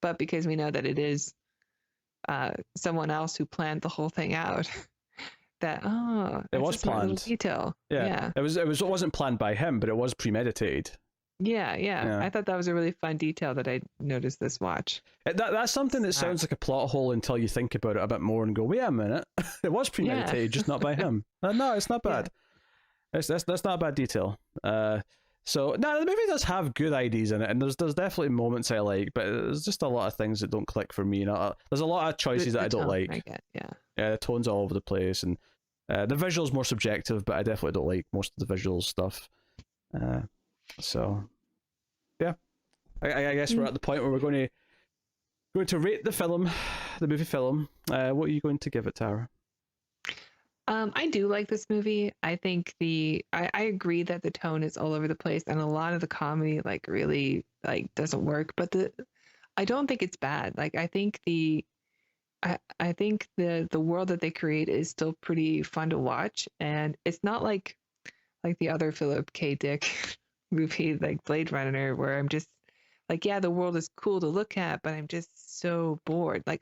but because we know that it is someone else who planned the whole thing out, that it was planned. Detail. Yeah. It wasn't planned by him, but it was premeditated. Yeah. I thought that was a really fun detail that I noticed this watch. That's something that sounds like a plot hole until you think about it a bit more and go, wait a minute, it was premeditated, just not by him. No, it's not bad. Yeah. That's not a bad detail. So no, the movie does have good ideas in it, and there's definitely moments I like, but there's just a lot of things that don't click for me. There's a lot of choices that I don't like. Yeah, the tone's all over the place, and the visual's more subjective, but I definitely don't like most of the visual stuff. So, yeah, I guess we're at the point where we're going to rate the movie film. What are you going to give it, Tara? I do like this movie. I think I agree that the tone is all over the place, and a lot of the comedy really doesn't work. But I don't think it's bad. I think I think the world that they create is still pretty fun to watch, and it's not like the other Philip K. Dick movie, like Blade Runner, where I'm just the world is cool to look at, but I'm just so bored. The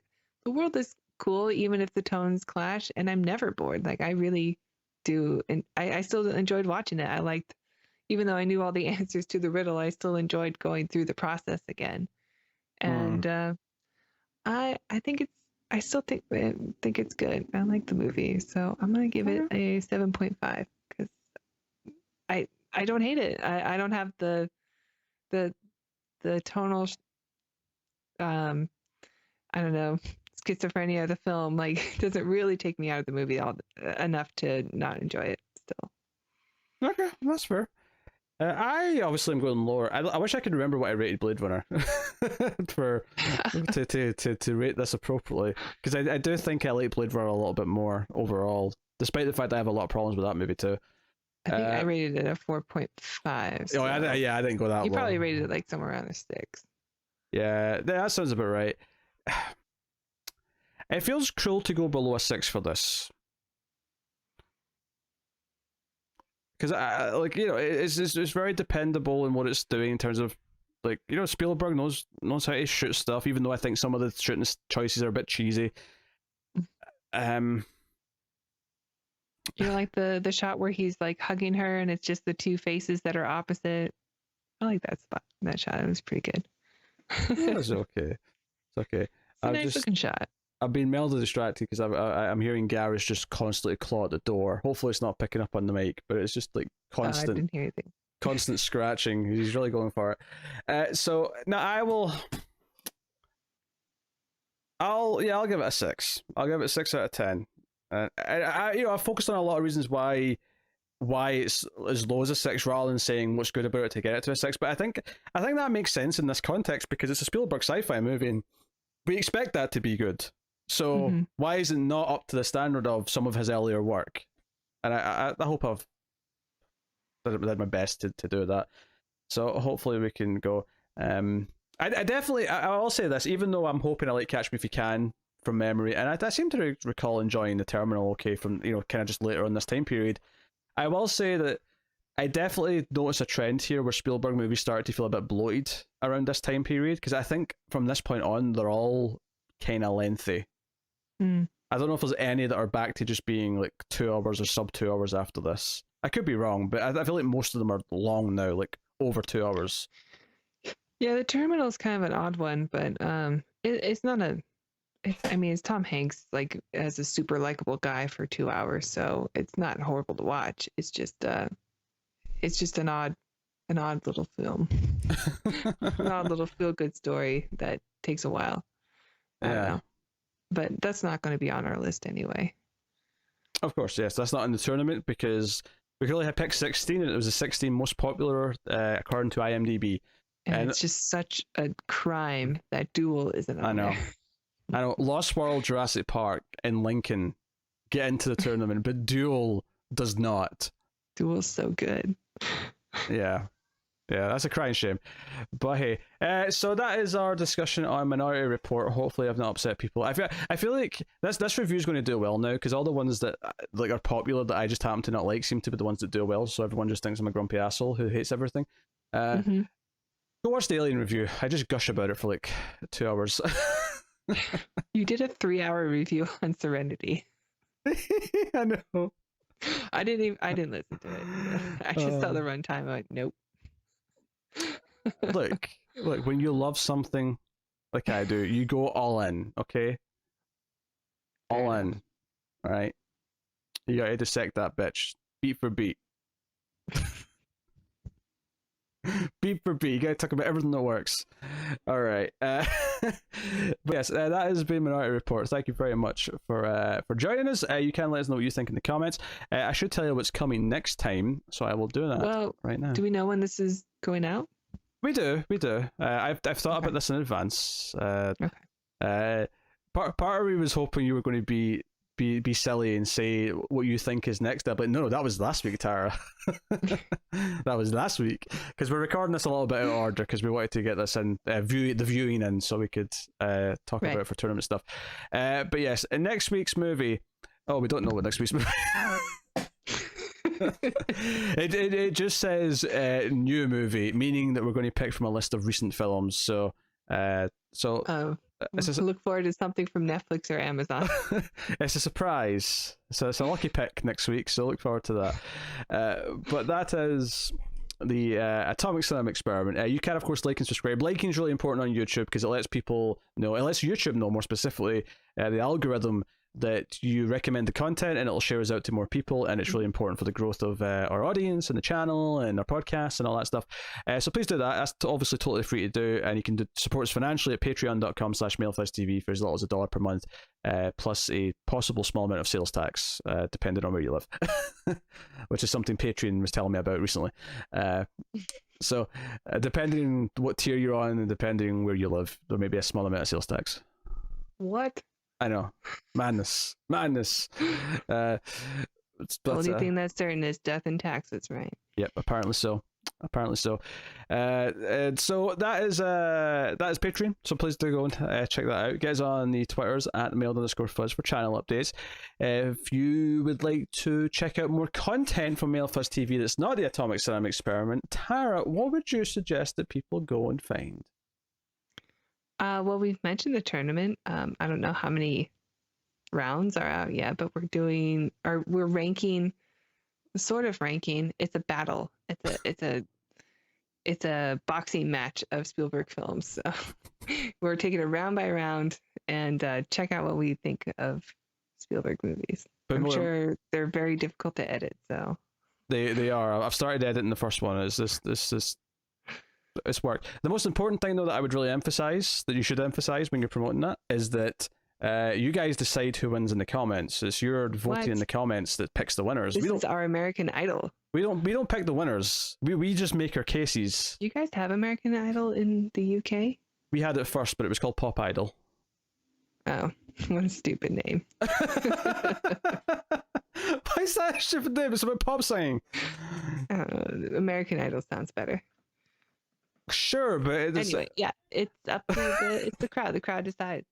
world is cool even if the tones clash, and I'm never bored. I really do, and I still enjoyed watching it. I liked, even though I knew all the answers to the riddle, I still enjoyed going through the process again. And I still think it's good. I like the movie, so I'm gonna give it a 7.5 because I don't hate it. I don't have the tonal I don't know, schizophrenia of the film. It doesn't really take me out of the movie enough to not enjoy it still. Okay, that's fair. I obviously am going lower. I wish I could remember what I rated Blade Runner for to rate this appropriately, because I do think I like Blade Runner a little bit more overall, despite the fact that I have a lot of problems with that movie too. I think I rated it a 4.5. So I didn't go that low. You probably rated it somewhere around a 6. Yeah, that sounds about right. It feels cruel to go below a 6 for this. Because it's very dependable in what it's doing in terms of Spielberg knows how to shoot stuff, even though I think some of the shooting choices are a bit cheesy. You like the shot where he's hugging her and it's just the two faces that are opposite. I like that spot. That shot, it was pretty good. It's okay. It's okay. It's a nice looking shot. I've been mildly distracted because I'm hearing Gareth just constantly claw at the door. Hopefully it's not picking up on the mic, but it's just constant. I didn't hear anything. Constant scratching. He's really going for it. So now I'll give it a 6. I'll give it a 6 out of 10. I've focused on a lot of reasons why it's as low as a 6 rather than saying what's good about it to get it to a 6. But I think that makes sense in this context because it's a Spielberg sci-fi movie and we expect that to be good. So why is it not up to the standard of some of his earlier work? And I hope I've did my best to do that. So hopefully we can go. I'll say this, even though I'm hoping I like Catch Me If You Can from memory, and I seem to recall enjoying The Terminal okay from kind of just later on this time period. I will say that I definitely noticed a trend here where Spielberg movies started to feel a bit bloated around this time period, because I think from this point on they're all kind of lengthy. I don't know if there's any that are back to just being 2 hours or sub 2 hours after this. I could be wrong, but I feel like most of them are long now, over 2 hours. Yeah, The Terminal is kind of an odd one, but it's not it's Tom Hanks, like, as a super likable guy for 2 hours, so it's not horrible to watch. It's just an odd little film, an odd little feel good story that takes a while. I don't know, but that's not going to be on our list anyway. Of course, yes, that's not in the tournament because we only had picked 16, and it was the 16 most popular according to IMDb. And it's just such a crime that Duel isn't on there. I know. Lost World, Jurassic Park, and Lincoln get into the tournament, but Duel does not. Duel's so good. Yeah, that's a crying shame. But hey, so that is our discussion on Minority Report. Hopefully, I've not upset people. I feel like this review is going to do well now because all the ones that like are popular that I just happen to not like seem to be the ones that do well. So everyone just thinks I'm a grumpy asshole who hates everything. Go watch the Alien review. I just gush about it for like 2 hours. You did a 3-hour review on Serenity. I know. I didn't listen to it. I just saw the runtime. I'm like, nope. Look, when you love something like I do, you go all in, okay? All in. All right? You gotta dissect that bitch. Beat for beat. Beat for beat. You gotta talk about everything that works. All right. But yes, that has been Minority Report. Thank you very much for joining us. You can let us know what you think in the comments. I should tell you what's coming next time, so I will do that right now. Do we know when this is going out? We do. I've thought about this in advance. Okay. Part of me was hoping you were going to be silly and say what you think is next. But no, that was last week, Tara. That was last week because we're recording this a little bit out of order because we wanted to get this in the viewing in so we could talk about it for tournament stuff. But yes, in next week's movie. Oh, we don't know what next week's movie. It just says new movie, meaning that we're going to pick from a list of recent films. So look forward to something from Netflix or Amazon. It's a surprise. So it's a lucky pick next week. So look forward to that. But that is the Atomic Cinema Experiment. You can of course like and subscribe. Liking is really important on YouTube because it lets people know. It lets YouTube know more specifically the algorithm that you recommend the content and it'll share us out to more people, and it's really important for the growth of our audience and the channel and our podcasts and all that stuff. So please do that. That's obviously totally free to do, and you can support us financially at patreon.com/MailFuzzTV for as little as $1 per month, plus a possible small amount of sales tax, depending on where you live, which is something Patreon was telling me about recently. So depending on what tier you're on and depending where you live, there may be a small amount of sales tax. What? I know. Madness. The only thing that's certain is death and taxes, right? Yep, apparently so. And so that is Patreon. So please do go and check that out. Get us on the Twitters at mail_fuzz for channel updates. If you would like to check out more content from Mail Fuzz TV that's not the Atomic Cinema Experiment, Tara, what would you suggest that people go and find? Well, we've mentioned the tournament. I don't know how many rounds are out yet, but we're ranking, sort of ranking. It's a battle. It's a boxing match of Spielberg films. So we're taking it round by round and check out what we think of Spielberg movies. But I'm sure they're very difficult to edit. So they are. I've started editing the first one. It's worked. The most important thing, though, that I would really emphasize, that you should emphasize when you're promoting that, is that you guys decide who wins in the comments. It's your voting in the comments that picks the winners. This is our American Idol. We don't pick the winners. We just make our cases. You guys have American Idol in the UK? We had it first, but it was called Pop Idol. Oh, what a stupid name. Why is that a stupid name? It's about pop singing. American Idol sounds better. Sure, but anyway, yeah, it's up to it's the crowd. The crowd decides.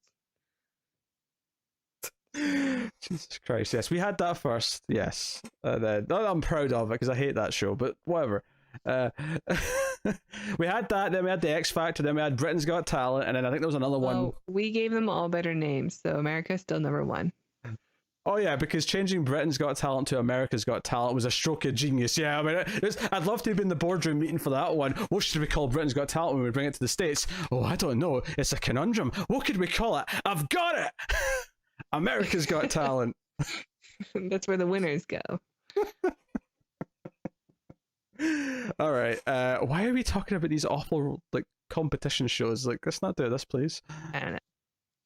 Jesus Christ! Yes, we had that first. Yes, I'm proud of it because I hate that show. But whatever. We had that. Then we had the X Factor. Then we had Britain's Got Talent, and then I think there was another one. We gave them all better names, so America's still number one. Oh yeah, because changing Britain's Got Talent to America's Got Talent was a stroke of genius. Yeah, I mean, I'd love to have been in the boardroom meeting for that one. What should we call Britain's Got Talent when we bring it to the States? Oh, I don't know. It's a conundrum. What could we call it? I've got it! America's Got Talent. That's where the winners go. All right. Why are we talking about these awful like competition shows? Like, let's not do this, please. I don't know.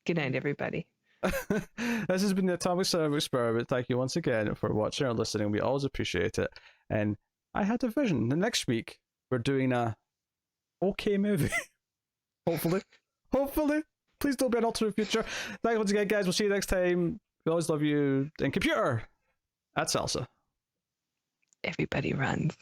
Good night, everybody. This has been the Atomic Cinema Experiment. Thank you once again for watching or listening. We always appreciate it. And I had a vision. The next week we're doing a okay movie. Hopefully. Please don't be an alternate future. Thank you once again, guys. We'll see you next time. We always love you. And computer at Salsa. Everybody runs.